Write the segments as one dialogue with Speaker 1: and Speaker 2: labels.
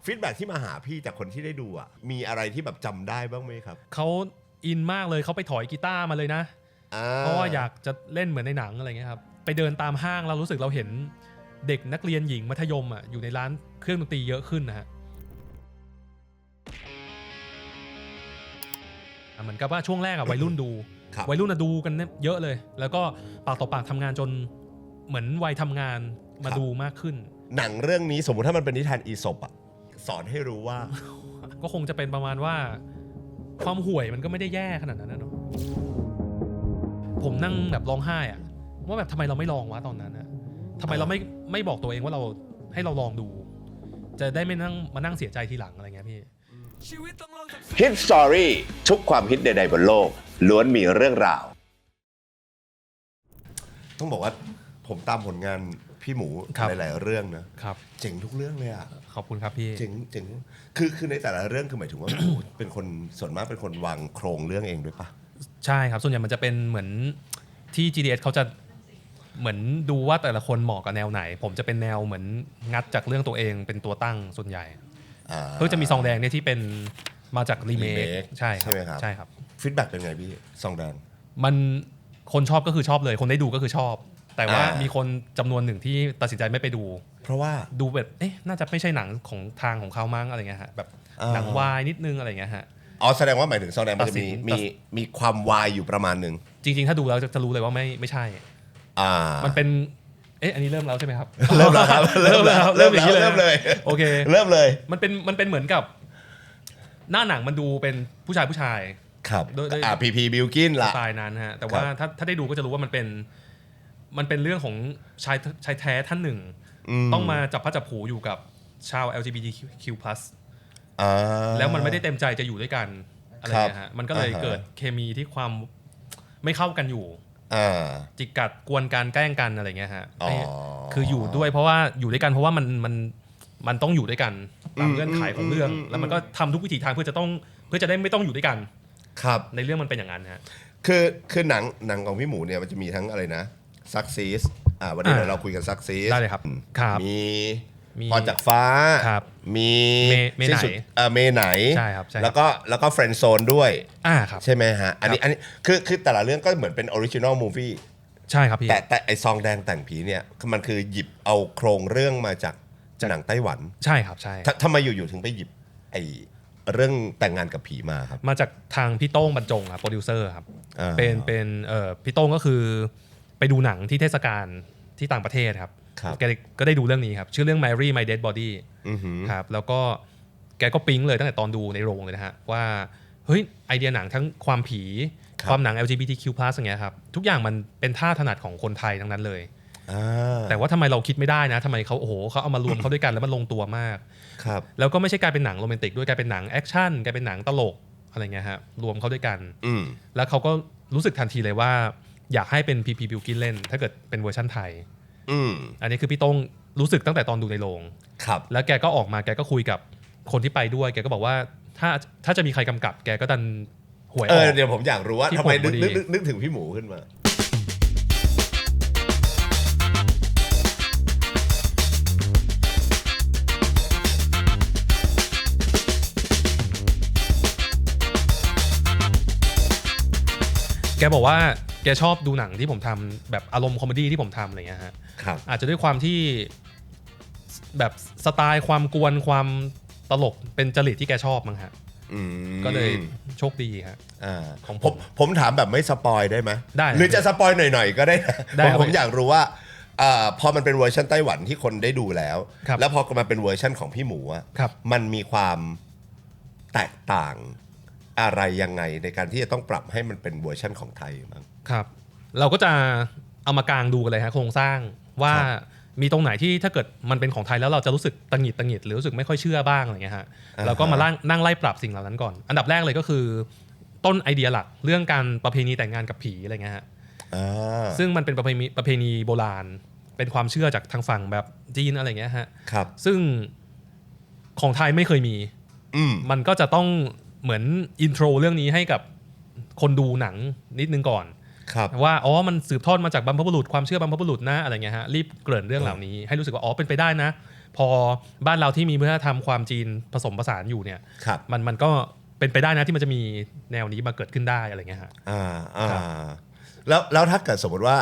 Speaker 1: ฟีดแบ็ที่มาหาพี่จากคนที่ได้ดูอ่ะมีอะไรที่แบบจำได้บ้างไหมครับ
Speaker 2: เขาอินมากเลยเขาไปถอยกีตาร์มาเลยนะเพราะว่าอยากจะเล่นเหมือนในหนังอะไรเงี้ยครับไปเดินตามห้างเรารู้สึกเราเห็นเด็กนักเรียนหญิงมัธยมอ่ะอยู่ในร้านเครื่องดนตรีเยอะขึ้นนะฮะเหมือนกับว่าช่วงแรกอะวัยรุ่นดูวัยรุ่นดูกันเยอะเลยแล้วก็ปากต่อปากทำงานจนเหมือนวัยทำงานมาดูมากขึ้น
Speaker 1: หนังเรื่องนี้สมมุติถ้ามันเป็นนิทานอีสปอ่ะสอนให้รู้ว่า
Speaker 2: ก็คงจะเป็นประมาณว่าความห่วยมันก็ไม่ได้แย่ขนาดนั้นนะเนาะผมนั่งแบบร้องไห้อะว่าแบบทำไมเราไม่ลองวะตอนนั้นอะทำไมเราไม่บอกตัวเองว่าเราให้เราลองดูจะได้ไม่มานั่งเสียใจทีหลังอะไรเงี้ยพี่
Speaker 1: ฮิตสตอรี่ทุกความฮิตใดๆบนโลกล้วนมีเรื่องราวต้องบอกว่าผมตามผลงานพี่หมูหลายๆเรื่องนะครับเจ๋งทุกเรื่องเลยอ่ะ
Speaker 2: ขอบคุณครับพี่
Speaker 1: เจ๋งคือในแต่ละเรื่องคือหมายถึงว่า เป็นคนส่วนมากเป็นคนวางโครงเรื่องเองด้วยปะ
Speaker 2: ใช่ครับส่วนใหญ่มันจะเป็นเหมือนที่ GDS เขาจะเหมือนดูว่าแต่ละคนเหมาะกับแนวไหนผมจะเป็นแนวเหมือนงัดจากเรื่องตัวเองเป็นตัวตั้งส่วนใหญ่เพื่อจะมีซองแดงเนี่ยที่เป็นมาจากรีเมคใช่
Speaker 1: ไหมครับ
Speaker 2: ใช่ครับ
Speaker 1: ฟีดแบ็กเป็นไงพี่ซองแดง
Speaker 2: มันคนชอบก็คือชอบเลยคนได้ดูก็คือชอบแต่ว่ามีคนจำนวนหนึ่งที่ตัดสินใจไม่ไปดู
Speaker 1: เพราะว่า
Speaker 2: ดูแบบน่าจะไม่ใช่หนังของทางของเขามั้งอะไรเงี้ยฮะแบบหนังวายนิดนึงอะไรเงี้ยฮะ
Speaker 1: แสดงว่าหมายถึงซองแดงมันจะมีความวายอยู่ประมาณนึง
Speaker 2: จริงๆถ้าดูแล้วจะรู้เลยว่าไม่ใช่มันเป็นอันนี้เริ่มแล้วใช่ไหมครับ
Speaker 1: เริ่มแล้วครับเริ่มอย่างนี้เลย
Speaker 2: โอเค
Speaker 1: เริ่มเลย
Speaker 2: มันเป็นเหมือนกับหน้าหนังมันดูเป็นผู้ชาย
Speaker 1: ครับพีบิลกินล่ะ
Speaker 2: สไตล์นั้นฮะแต่ว่าถ้าได้ดูก็จะรู้ว่ามันเป็นเรื่องของชายแท้ท่านหนึ่งต้องมาจับพัดจับผูอยู่กับชาว LGBTQ+ แล้วมันไม่ได้เต็มใจจะอยู่ด้วยกันอะไรอย่างเงี้ยฮะมันก็เลยเกิดเคมีที่ความไม่เข้ากันอยู่จิกกัดกวนการแกล้งกันอะไรเงี้ยฮะคืออยู่ด้วยเพราะว่าอยู่ด้วยกันเพราะว่ามันต้องอยู่ด้วยกันตามเงื่อนไขของเรื่องแล้วมันก็ทำทุกวิถีทางเพื่อจะได้ไม่ต้องอยู่ด้วยกัน
Speaker 1: ครับ
Speaker 2: ในเรื่องมันเป็นอย่างนั้นฮะ
Speaker 1: คือหนังของพี่หมูเนี่ยมันจะมีทั้งอะไรนะซักซีสวันนี้เราคุยกันซักซีส
Speaker 2: ได้เลยครับ
Speaker 1: มีพรจากฟ้ามี
Speaker 2: เมไหนใช่ครับ
Speaker 1: แล้วก็เฟรนด์โซนด้วย
Speaker 2: ครับ
Speaker 1: ใช่ไหมฮะอันนี้คือแต่ละเรื่องก็เหมือนเป็นออริจินอลมูฟวี่
Speaker 2: ใช่ครับพี่
Speaker 1: แต่ไอซองแดงแต่งผีเนี่ยมันคือหยิบเอาโครงเรื่องมาจากหนังไต้หวัน
Speaker 2: ใช่ครับใช่
Speaker 1: ทำไมอยู่ๆถึงไปหยิบไอเรื่องแต่งงานกับผีมาครับ
Speaker 2: มาจากทางพี่โต้งบรรจงครับโปรดิวเซอร์ครับเป็นพี่โต้งก็คือไปดูหนังที่เทศกาลที่ต่างประเทศครับแกก็ได้ดูเรื่องนี้ครับชื่อเรื่อง Mary My Dead Body ครับแล้วก็แกก็ปิ๊งเลยตั้งแต่ตอนดูในโรงเลยนะฮะว่าเฮ้ยไอเดียหนังทั้งความผีความหนัง LGBTQ+ อย่างเงี้ยครับทุกอย่างมันเป็นท่าถนัดของคนไทยทั้งนั้นเลยแต่ว่าทำไมเราคิดไม่ได้นะทำไมเขาเอามารวมเข้าด้วยกันแล้วมันลงตัวมากแล้วก็ไม่ใช่กลายเป็นหนังโรแมนติกด้วยกลายเป็นหนังแอคชั่นกลายเป็นหนังตลกอะไรเงี้ยฮะรวมเข้าด้วยกันแล้วเขาก็รู้สึกทันทีเลยว่าอยากให้เป็นพีพีบิลกินเล่นถ้าเกิดเป็นเวอร์ชั่นไทยอันนี้คือพี่โต้งรู้สึกตั้งแต่ตอนดูในโรงแล้วแกก็ออกมาแกก็คุยกับคนที่ไปด้วยแกก็บอกว่าถ้าจะมีใครกำกับแกก็ดันหวยออก
Speaker 1: เดี๋ยวผมอยากรู้ว่าทำไมนึกถึงพี่หมูขึ้นมา
Speaker 2: แกบอกว่าแกชอบดูหนังที่ผมทำแบบอารมณ์คอมเมดี้ที่ผมทำอะไรเงี้ยฮะอาจจะด้วยความที่แบบสไตล์ความกวนความตลกเป็นจริตที่แกชอบมั้งฮะก็เลยโชคดีฮะ
Speaker 1: ของผมถามแบบไม่สปอยได้ไหม
Speaker 2: ได้
Speaker 1: หรือจะสปอยหน่อยๆก็ได้ผมอยากรู้ว่าพอมันเป็นเวอร์ชันไต้หวันที่คนได้ดูแล้วแล้วพอมาเป็นเวอร์ชันของพี่หมูอะมันมีความแตกต่างอะไรยังไงในการที่จะต้องปรับให้มันเป็นเวอร์ชันของไทยมั้ง
Speaker 2: ครับเราก็จะเอามากางดูกันเลยฮะโครงสร้างว่ามีตรงไหนที่ถ้าเกิดมันเป็นของไทยแล้วเราจะรู้สึกตังหงิดหรือรู้สึกไม่ค่อยเชื่อบ้างอะไรเงี้ยฮะเราก็มานั่งไล่ปรับสิ่งเหล่านั้นก่อนอันดับแรกเลยก็คือต้นไอเดียหลักเรื่องการประเพณีแต่งงานกับผีอะไรเงี้ยฮะซึ่งมันเป็นประเพณีโบราณเป็นความเชื่อจากทางฝั่งแบบจีนอะไรเงี้ยฮะซึ่งของไทยไม่เคยมีมันก็จะต้องเหมือนอินโทรเรื่องนี้ให้กับคนดูหนังนิดนึงก่อนว่ามันสืบทอดมาจากบรรพบุรุษความเชื่อบรรพบุรุษนะอะไรเงี้ยฮะรีบเกริ่นเรื่องเหล่านี้ให้รู้สึกว่าเป็นไปได้นะ พอบ้านเราที่มีวัฒนธรรมความจีนผสมผสานอยู่เนี่ย
Speaker 1: ครับ
Speaker 2: มันก็เป็นไปได้นะที่มันจะมีแนวนี้มาเกิดขึ้นได้อะไรเงี้ยฮะ
Speaker 1: แล้วถ้าเกิดสมมติว่า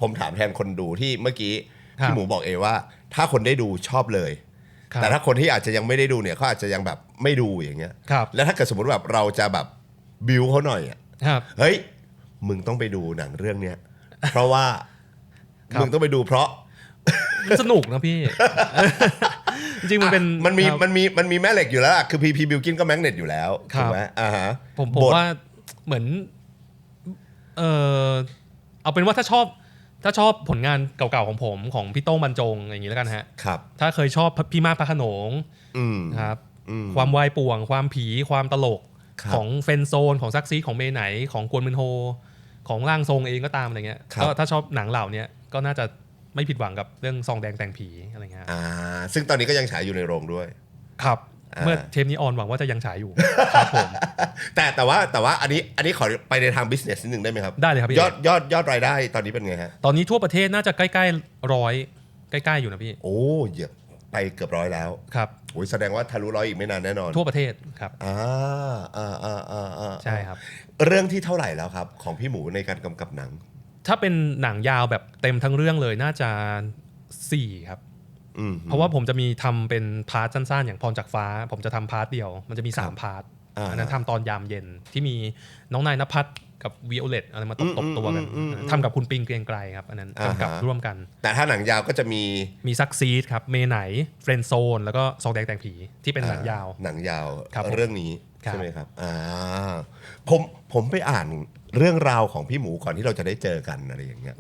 Speaker 1: ผมถามแทนคนดูที่เมื่อกี้พี่หมูบอกเองว่า ถ้าคนได้ดูชอบเลยแต่ถ้าคนที่อาจจะยังไม่ได้ดูเนี่ยเขาอาจจะยังแบบไม่ดูอย่างเงี้ยแล้วถ้าเกิดสมมติแบบเราจะแบบบิวเขาหน่อยอ่ะเฮ้ยมึงต้องไปดูหนังเรื่องเนี้ยเพราะว่ามึงต้องไปดูเพราะ
Speaker 2: สนุกนะพี่ จริงมันเป็น
Speaker 1: มันมีแม่เหล็กอยู่แล้วคือพีบิลกินก็แมกเนตอยู่แล้วถูกไหม
Speaker 2: ผมว่าเหมือนเอาเป็นว่าถ้าชอบผลงานเก่าๆของผมของพี่โต้งบรรจงอย่างนี้แล้วกันฮะ
Speaker 1: ครับ
Speaker 2: ถ้าเคยชอบพี่มากพระโขนงครับความวายป่วงความผีความตลกของเฟนโซนของซักซีของเมไหนของกวนมินโฮของร่างทรงเองก็ตามอะไรเงี้ยก็ถ้าชอบหนังเหล่านี้ก็น่าจะไม่ผิดหวังกับเรื่องซองแดงแต่งผีอะไรเงี้ย
Speaker 1: ซึ่งตอนนี้ก็ยังฉายอยู่ในโรงด้วย
Speaker 2: ครับเมื่อเทปนี้ออนหวังว่าจะยังฉายอยู่ครับผม
Speaker 1: แต่ว่าอันนี้ขอไปในทางบิสเนสนิดนึงได้ไหมครับ
Speaker 2: ได้เลยครับพี่
Speaker 1: ยอดรายได้ตอนนี้เป็นไงฮะ
Speaker 2: ตอนนี้ทั่วประเทศน่าจะใกล้ๆ100ใกล้ๆอยู่นะพี่
Speaker 1: โอ้เยอะไปเกือบ100แล้ว
Speaker 2: ครับ
Speaker 1: โอ้ยแสดงว่าทะลุ100อีกไม่นานแน่นอน
Speaker 2: ทั่วประเทศครับใช่ครับ
Speaker 1: เรื่องที่เท่าไหร่แล้วครับของพี่หมูในการกำกับหนัง
Speaker 2: ถ้าเป็นหนังยาวแบบเต็มทั้งเรื่องเลยน่าจะ4ครับเพราะว่าผมจะมีทำเป็นพาร์ทสั้นๆอย่างพรจากฟ้าผมจะทำพาร์ทเดียวมันจะมี3พาร์ทอันนั้นทำตอนยามเย็นที่มีน้องนายณภัทรกับวิโอเลตอะไรมาตบตัวกันทำกับคุณปิงเกรียงไกรครับอันนั้นกำกับร่วมกัน
Speaker 1: แต่ถ้าหนังยาวก็จะมี
Speaker 2: ซักซีดครับเมไหนเฟรนด์โซนแล้วก็ซองแดงแต่งผีที่เป็นหนังยาว
Speaker 1: เรื่องนี้ใช่ไหมครับผมไปอ่านเรื่องราวของพี่หมูก่อนที่เราจะได้เจอกันอะไรอย่างเงี้ย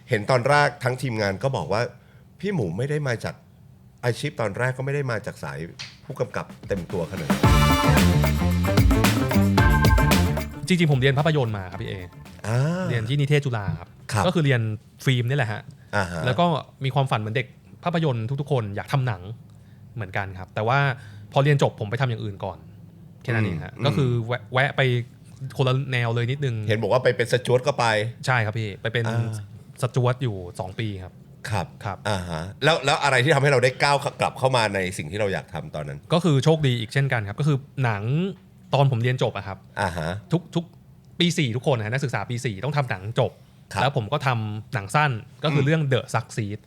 Speaker 1: เห็นตอนแรกทั้งทีมงานก็บอกว่าพี่หมูไม่ได้มาจากอาชีพตอนแรกก็ไม่ได้มาจากสายผู้กำกับเต็มตัวขนาดนั้น
Speaker 2: จริงๆผมเรียนภาพยนตร์มาครับพี่เอเรียนที่นิเทศจุฬาครับก็คือเรียนฟิล์มนี่แหละฮะแล้วก็มีความฝันเหมือนเด็กภาพยนตร์ทุกๆคนอยากทำหนังเหมือนกันครับแต่ว่าพอเรียนจบผมไปทำอย่างอื่นก่อนแค่นั้นเองฮะก็คือแวะไปคนละแนวเลยนิดนึง
Speaker 1: เห็นบอกว่าไปเป็นสจ๊วตก็ไป
Speaker 2: ใช่ครับพี่ไปเป็นสจ๊วตอยู่2 ปีครับ
Speaker 1: ครับแล้วอะไรที่ทำให้เราได้ก้าวกลับเข้ามาในสิ่งที่เราอยากทำตอนนั้น
Speaker 2: ก็คือโชคดีอีกเช่นกันครับก็คือหนังตอนผมเรียนจบอะครับทุกปี4ทุกคนนะนักศึกษาปี4ต้องทำหนังจบแล้วผมก็ทำหนังสั้นก็คือเรื่อง The Succeed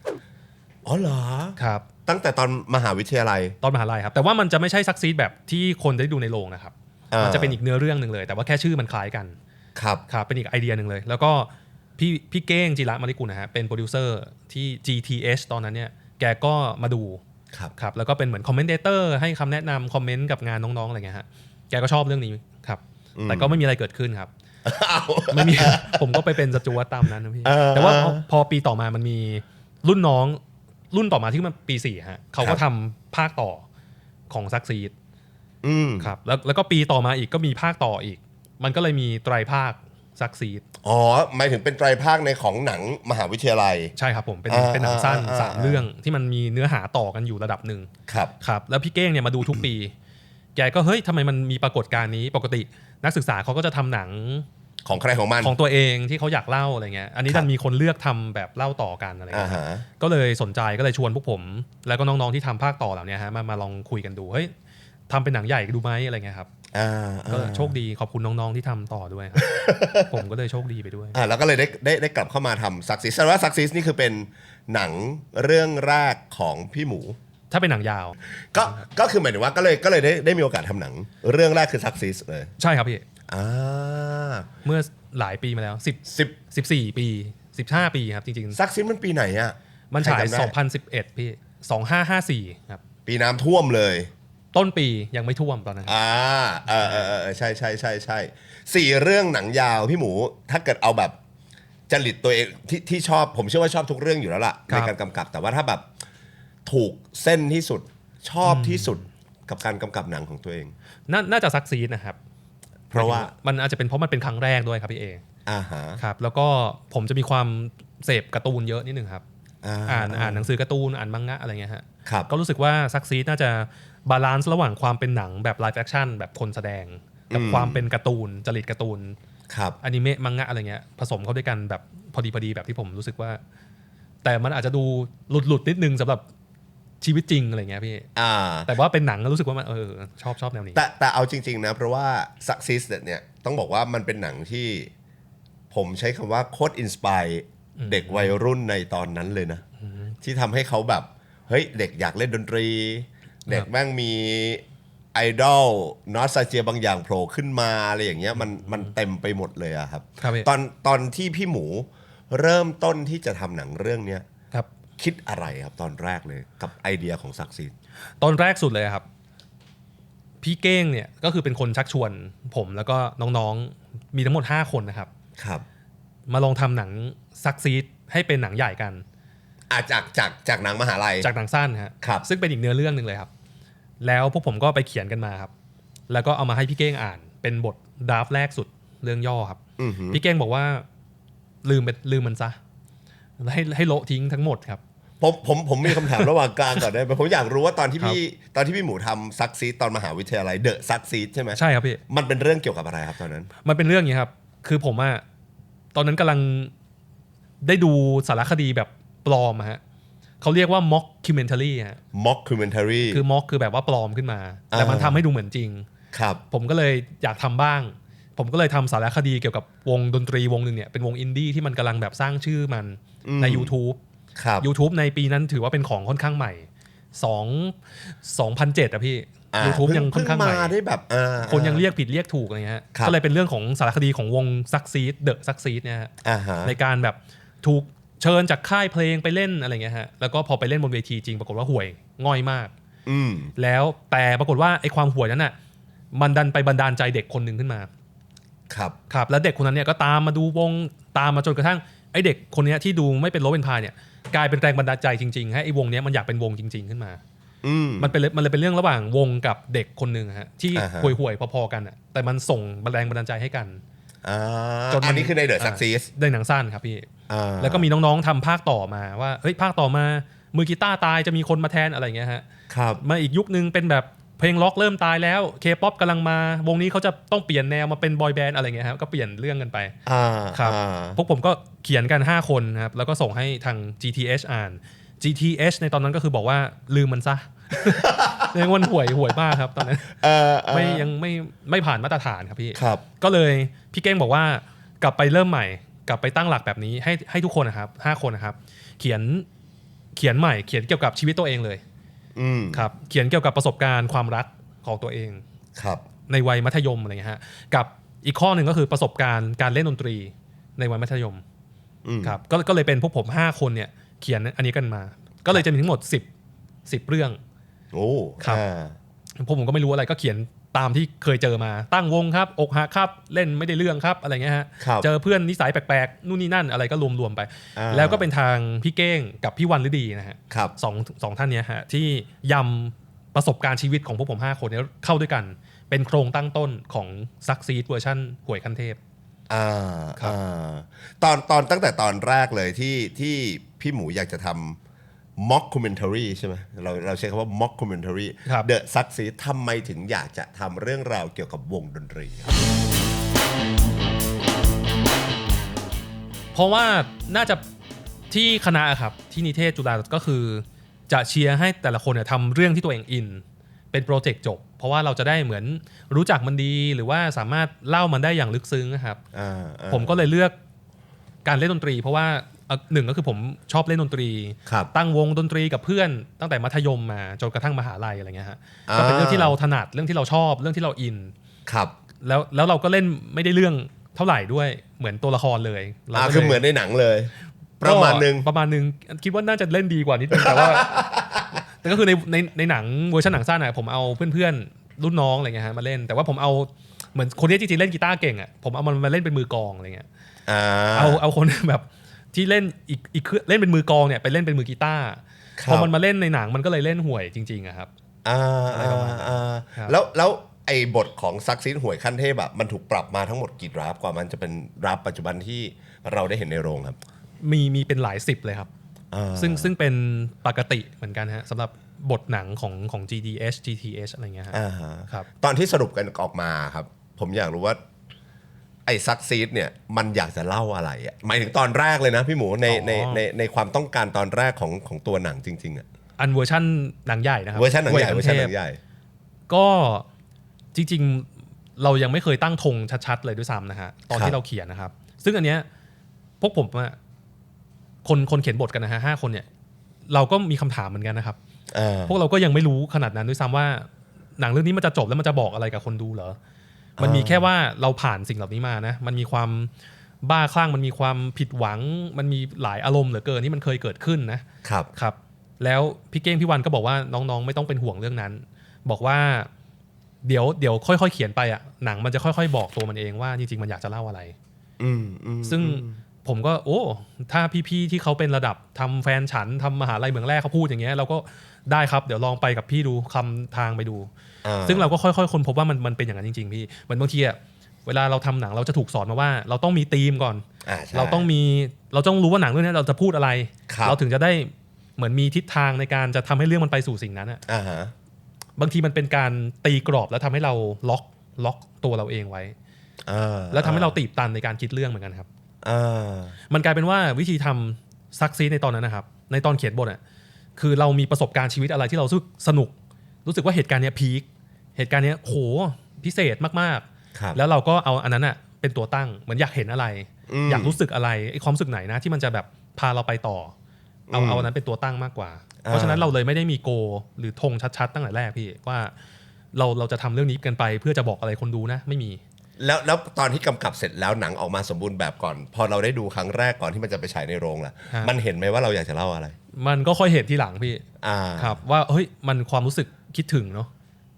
Speaker 1: อ๋อเหรอ
Speaker 2: ครับ
Speaker 1: ตั้งแต่ตอนมหาวิทยาลัย
Speaker 2: ตอนมหาลัยครับแต่ว่ามันจะไม่ใช่ Succeed แบบที่คนได้ดูในโรงนะครับมันจะเป็นอีกเนื้อเรื่องนึงเลยแต่ว่าแค่ชื่อมันคล้ายกันครับเป็นอีกไอเดียนึงเลยแล้วก็พี่เก้งจิระมาริกุลนะฮะเป็นโปรดิวเซอร์ที่ GTH ตอนนั้นเนี่ยแกก็มาดูครับแล้วก็เป็นเหมือนคอมเมนเตอร์ให้คำแนะนำคอมเมนต์กับงานน้องๆอะไรเงี้ยฮะแกก็ชอบเรื่องนี้ครับแต่ก็ไม่มีอะไรเกิดขึ้นครับไม่มี ผมก็ไปเป็นสจ๊วตตามนั้นนะพี่แต่ว่าพอปีต่อมามันมีรุ่นน้องรุ่นต่อมาที่มันปี4ฮะเขาก็ทำภาคต่อของซักซีดครับแล้วก็ปีต่อมาอีกก็มีภาคต่ออีกมันก็เลยมีไตรภาคซักซีด
Speaker 1: หมายถึงเป็นไตรภาคในของหนังมหาวิทยาลัย
Speaker 2: ใช่ครับผมเป็นหนังสั้น3เรื่องที่มันมีเนื้อหาต่อกันอยู่ระดับหนึ่งครับแล้วพี่เก้งเนี่ยมาดูทุกปีแกก็เฮ้ยทำไมมันมีปรากฏการณ์นี้ปกตินักศึกษาเขาก็จะทำหนัง
Speaker 1: ของใครของมัน
Speaker 2: ของตัวเองที่เขาอยากเล่าอะไรเงี้ยอันนี้ดันมีคนเลือกทำแบบเล่าต่อกันอะไรเงี้ยก็เลยสนใจก็เลยชวนพวกผมแล้วก็น้องๆที่ทำภาคต่อเหล่านี้ฮะมาลองคุยกันดูเฮ้ยทำเป็นหนังใหญ่ดูไหมอะไรเงี้ยครับก็โชคดีขอบคุณน้องๆที่ทำต่อด้วย ผมก็เลยโชคดีไปด้วย
Speaker 1: แล้วก็เลยได้กลับเข้ามาทำซักซีสแสดงว่าซักซีสนี่คือเป็นหนังเรื่องแรกของพี่หมู
Speaker 2: ถ้าเป็นหนังยาว
Speaker 1: ก็คือหมายถึงว่าก็เลยได้มีโอกาสทำหนังเรื่องแรกคือซักซีสเลย
Speaker 2: ใช่ครับพี่เมื่อหลายปีมาแล้ว14ปี15ปีครับจริง
Speaker 1: ๆซักซีสมันปีไหนอ่ะ
Speaker 2: มันฉาย2011พี่2554ครับ
Speaker 1: ปีน้ำท่วมเลย
Speaker 2: ต้นปียังไม่ท่วมตอนนั้น
Speaker 1: ใช่4เรื่องหนังยาวพี่หมูถ้าเกิดเอาแบบจริตตัวเองที่ชอบผมเชื่อว่าชอบทุกเรื่องอยู่แล้วล่ะในการกำกับแต่ว่าถ้าแบบถูกเส้นที่สุดชอบที่สุดกับการกำกับหนังของตัวเอง
Speaker 2: น่าจะซักซีดนะครับ
Speaker 1: เพราะว่า
Speaker 2: มันอาจจะเป็นเพราะมันเป็นครั้งแรกด้วยครับพี่เอครับแล้วก็ผมจะมีความเสพการ์ตูนเยอะนิดนึงครับอ่านหนังสือการ์ตูนอ่านมังงะอะไรเงี้ยฮะก็รู้สึกว่าซักซีดน่าจะบาลานซ์ระหว่างความเป็นหนังแบบไลฟ์แอคชั่นแบบคนแสดงกับความเป็นการ์ตูนจริตการ์ตูนอนิเมะมังงะอะไรเงี้ยผสมเข้าด้วยกันแบบพอดีแบบที่ผมรู้สึกว่าแต่มันอาจจะดูหลุดนิดนึงสำหรับ ชีวิตจริงอะไรเงี้ยพี่แต่ว่าเป็นหนังก็รู้สึกว่ามันชอบแนวนี้
Speaker 1: แต่เอาจริงๆนะเพราะว่า Success เนี่ยต้องบอกว่ามันเป็นหนังที่ผมใช้คำว่าโคตรอินสปายเด็กวัยรุ่นในตอนนั้นเลยนะที่ทำให้เขาแบบเฮ้ยเด็กอยากเล่นดนตรีเด็กแม่งมีไอดอลนอสตาเจียบางอย่างโผล่ขึ้นมาอะไรอย่างเงี้ยมันเต็มไปหมดเลยอะครับตอนที่พี่หมูเริ่มต้นที่จะทำหนังเรื่องเนี้ยคิดอะไรครับตอนแรกเลยกับไอเดียของซักซีด
Speaker 2: ตอนแรกสุดเลยครับพี่เก้งเนี่ยก็คือเป็นคนชักชวนผมแล้วก็น้องๆมีทั้งหมด5คนนะครับมาลองทำหนังซักซีดให้เป็นหนังใหญ่กัน
Speaker 1: จากหนังมหาลัย
Speaker 2: จากหนังสั้นครับซึ่งเป็นอีกเนื้อเรื่องนึงเลยครับแล้วพวกผมก็ไปเขียนกันมาครับแล้วก็เอามาให้พี่เก้งอ่านเป็นบทดราฟต์แรกสุดเรื่องย่อครับพี่เก้งบอกว่าลืมมันซะให้โละทิ้งทั้งหมดครับ
Speaker 1: ผมมีคำถามระหว่างกลางก่อนได้ไหมผมอยากรู้ว่าตอนที่พี่หมูทำซักซีดตอนมหาวิทยาลัยเดอะซักซีดใช่ไหม
Speaker 2: ใช่ครับพี่
Speaker 1: มันเป็นเรื่องเกี่ยวกับอะไรครับตอนนั้น
Speaker 2: มันเป็นเรื่องนี้ครับคือผมตอนนั้นกำลังได้ดูสารคดีแบบปลอมฮะเขาเรียกว่า mockumentary ฮะ
Speaker 1: mockumentary
Speaker 2: คือ mock คือแบบว่าปลอมขึ้นมาแต่มันทำให้ดูเหมือนจริง
Speaker 1: ครับ
Speaker 2: ผมก็เลยอยากทำบ้างผมก็เลยทำสารคดีเกี่ยวกับวงดนตรีวงหนึ่งเนี่ยเป็นวงอินดี้ที่มันกำลังแบบสร้างชื่อมันใน YouTube YouTube ในปีนั้นถือว่าเป็นของค่อนข้างใหม่2007อะพี่ YouTube ยังค่อนข้างใหม่
Speaker 1: ได้แบบ
Speaker 2: คนยังเรียกผิดเรียกถูกอะไรเงี้ยก็เลยเป็นเรื่องของสารคดีของวง Succeed The Succeed เนี่ยฮะในการแบบถูกเชิญจากค่ายเพลงไปเล่นอะไรเงี้ยฮะแล้วก็พอไปเล่นบนเวทีจริงปรากฏว่าห่วยง่อยมากแล้วแต่ปรากฏว่าไอ้ความห่วยนั้นน่ะมันดันไปบันดาลใจเด็กคนหนึ่งขึ้นมาครับแล้วเด็กคนนั้นเนี่ยก็ตามมาดูวงตามมาจนกระทั่งไอ้เด็กคนนี้ที่ดูไม่เป็นโรเป็นพายเนี่ยกลายเป็นแรงบันดาลใจจริงๆให้ไอ้วงนี้มันอยากเป็นวงจริงๆขึ้นมามันเลยเป็นเรื่องระหว่างวงกับเด็กคนหนึ่งฮะที่ห่วยๆพอๆกันอ่ะแต่มันส่งแรงบันดาลใจให้กัน
Speaker 1: จนอันนี้คือในเดอะซักซีส
Speaker 2: ในหนังสั้นครับพี่แล้วก็มีน้องๆทำภาคต่อมาว่าเฮ้ยภาคต่อมามือกีตาร์ตายจะมีคนมาแทนอะไรอย่างเงี้ยฮะมาอีกยุคนึงเป็นแบบเพลงล็อกเริ่มตายแล้วเคป๊อปกำลังมาวงนี้เขาจะต้องเปลี่ยนแนวมาเป็นบอยแบนด์อะไรเงี้ยครับก็เปลี่ยนเรื่องกันไปครับพวกผมก็เขียนกัน5คนครับแล้วก็ส่งให้ทาง GTH อ่าน GTH ในตอนนั้นก็คือบอกว่าลืมมันซะยังวันห่วยมากครับตอนนั้นยังไม่ผ่านมาตรฐานครับพี่ก็เลยพี่เก้งบอกว่ากลับไปเริ่มใหม่กลับไปตั้งหลักแบบนี้ให้ทุกคนนะครับ5คนนะครับเขียนใหม่เขียนเกี่ยวกับชีวิตตัวเองเลยครับเขียนเกี่ยวกับประสบการณ์ความรักของตัวเองในวัยมัธยมอะไรเงี้ยฮะกับอีกข้อหนึ่งก็คือประสบการณ์การเล่นดนตรีในวัยมัธยมครับก็เลยเป็นพวกผม5คนเนี่ยเขียนอันนี้กันมาก็เลยจะมีทั้งหมด10เรื่อง
Speaker 1: โอ้
Speaker 2: ครับผมก็ไม่รู้อะไรก็เขียนตามที่เคยเจอมาตั้งวงครับอกหักครับเล่นไม่ได้เรื่องครับอะไรเงี้ยฮะเจอเพื่อนนิสัยแปลกๆนู่นนี่นั่นอะไรก็รวมๆไปแล้วก็เป็นทางพี่เก้งกับพี่วันฤดีนะฮะสองท่านเนี้ยฮะที่ยำประสบการณ์ชีวิตของพวกผม5คนนี้เข้าด้วยกันเป็นโครงตั้งต้นของ Succeed เวอร์ชันห่วยขั้นเทพ
Speaker 1: ตอนตั้งแต่ตอนแรกเลยที่พี่หมูอยากจะทำmockumentary ใช่ไหมเราใช้คำว่า mockumentary The Succeed ทำไมถึงอยากจะทำเรื่องราวเกี่ยวกับวงดนตรี
Speaker 2: เพราะว่าน่าจะที่คณะครับที่นิเทศจุฬาก็คือจะเชียร์ให้แต่ละคนเนี่ยทำเรื่องที่ตัวเองอินเป็นโปรเจกต์จบเพราะว่าเราจะได้เหมือนรู้จักมันดีหรือว่าสามารถเล่ามันได้อย่างลึกซึ้งนะครับผมก็เลยเลือกการเล่นดนตรีเพราะว่าหนึ่งก็คือผมชอบเล่นดนตรีตั้งวงดนตรีกับเพื่อนตั้งแต่มัธยมมาจนกระทั่งมหาลัยอะไรเงี้ยฮะก็เป็นเรื่องที่เราถนัดเรื่องที่เราชอบเรื่องที่เราอินแล้วเราก็เล่นไม่ได้เรื่องเท่าไหร่ด้วยเหมือนตัวละครเลย
Speaker 1: คือเหมือนในหนังเลยประมาณนึง
Speaker 2: คิดว่าน่าจะเล่นดีกว่านิดนึงแต่ว่าแต่ก็คือในหนังเวอร์ชันหนังสั้นผมเอาเพื่อนๆรุ่นน้องอะไรเงี้ยฮะมาเล่นแต่ว่าผมเอาเหมือนคนที่จริงๆเล่นกีตาร์เก่งผมเอามันมาเล่นเป็นมือกลองอะไรเงี้ยเอาคนแบบที่เล่นอีกเล่นเป็นมือกลองเนี่ยไปเล่นเป็นมือกีตาร์พอมันมาเล่นในหนังมันก็เลยเล่นห่วยจริงๆครับ
Speaker 1: แล้วไอ้บทของซักซีดห่วยขั้นเทพแบบมันถูกปรับมาทั้งหมดกี่ดราฟกว่ามันจะเป็นดราฟปัจจุบันที่เราได้เห็นในโรงครับ
Speaker 2: มีเป็นหลาย10เลยครับซึ่งเป็นปกติเหมือนกันฮะสำหรับบทหนังของ GTH อะไรเงี้ยครับ
Speaker 1: ตอนที่สรุปกันออกมาครับผมอยากรู้ว่าไอ้ซักซีดเนี่ยมันอยากจะเล่าอะไรหมายถึงตอนแรกเลยนะพี่หมูในความต้องการตอนแรกของตัวหนังจริงๆ
Speaker 2: อันเวอร์ชันหนังใหญ่นะครับ
Speaker 1: เวอร์ชันหนังใหญ่เวอร์ชันหนังใหญ่
Speaker 2: ก็จริงๆเรายังไม่เคยตั้งธงชัดๆเลยด้วยซ้ำนะฮะตอนที่เราเขียนนะครับซึ่งอันเนี้ยพวกผมคนเขียนบทกันนะฮะ5 คนเนี่ยเราก็มีคำถามเหมือนกันนะครับพวกเราก็ยังไม่รู้ขนาดนั้นด้วยซ้ำว่าหนังเรื่องนี้มันจะจบแล้วมันจะบอกอะไรกับคนดูเหรอมันมีแค่ว่าเราผ่านสิ่งเหล่านี้มานะมันมีความบ้าคลั่งมันมีความผิดหวังมันมีหลายอารมณ์เหลือเกินที่มันเคยเกิดขึ้นนะครับแล้วพี่เก้งพี่วันก็บอกว่าน้องๆไม่ต้องเป็นห่วงเรื่องนั้นบอกว่าเดี๋ยวค่อยๆเขียนไปอ่ะหนังมันจะค่อยๆบอกตัวมันเองว่าจริงๆมันอยากจะเล่าอะไรซึ่งผมก็ถ้าพี่ๆที่เขาเป็นระดับทำแฟนฉันทำมหาลัยเมืองแรกเขาพูดอย่างเงี้ยเราก็ได้ครับเดี๋ยวลองไปกับพี่ดูคำทางไปดูซึ่งเราก็ค่อยๆค้นพบว่ามันเป็นอย่างนั้นจริงๆพี่เหมือนบางทีอะเวลาเราทำหนังเราจะถูกสอนมาว่าเราต้องมีธีมก่อนเราต้องรู้ว่าหนังเรื่องนี้เราจะพูดอะไรเราถึงจะได้เหมือนมีทิศทางในการจะทำให้เรื่องมันไปสู่สิ่งนั้นอะบางทีมันเป็นการตีกรอบแล้วทำให้เราล็อกตัวเราเองไว้แล้วทำให้เราตีบตันในการคิดเรื่องเหมือนกันครับมันกลายเป็นว่าวิธีทำซักซีในตอนนั้นนะครับในตอนเขียนบทอะคือเรามีประสบการณ์ชีวิตอะไรที่เราสนุกรู้สึกว่าเหตุการณ์นี้พีคเหตุการณ์นี้โหพิเศษมากๆแล้วเราก็เอาอันนั้นอะเป็นตัวตั้งเหมือนอยากเห็นอะไรอยากรู้สึกอะไรไอ้ความรู้สึกไหนนะที่มันจะแบบพาเราไปต่อเอาอันนั้นเป็นตัวตั้งมากกว่าเพราะฉะนั้นเราเลยไม่ได้มีโกหรือธงชัดๆตั้งแต่แรกพี่ว่าเราจะทำเรื่องนี้กันไปเพื่อจะบอกอะไรคนดูนะไม่มี
Speaker 1: แล้วตอนที่กำกับเสร็จแล้วหนังออกมาสมบูรณ์แบบก่อนพอเราได้ดูครั้งแรกก่อนที่มันจะไปฉายในโรงล่ะมันเห็นไหมว่าเราอยากจะเล่าอะไร
Speaker 2: มันก็ค่อยเห็นทีหลังพี่ครับว่าเฮ้ยมันความรู้สึกคิดถึงเนาะ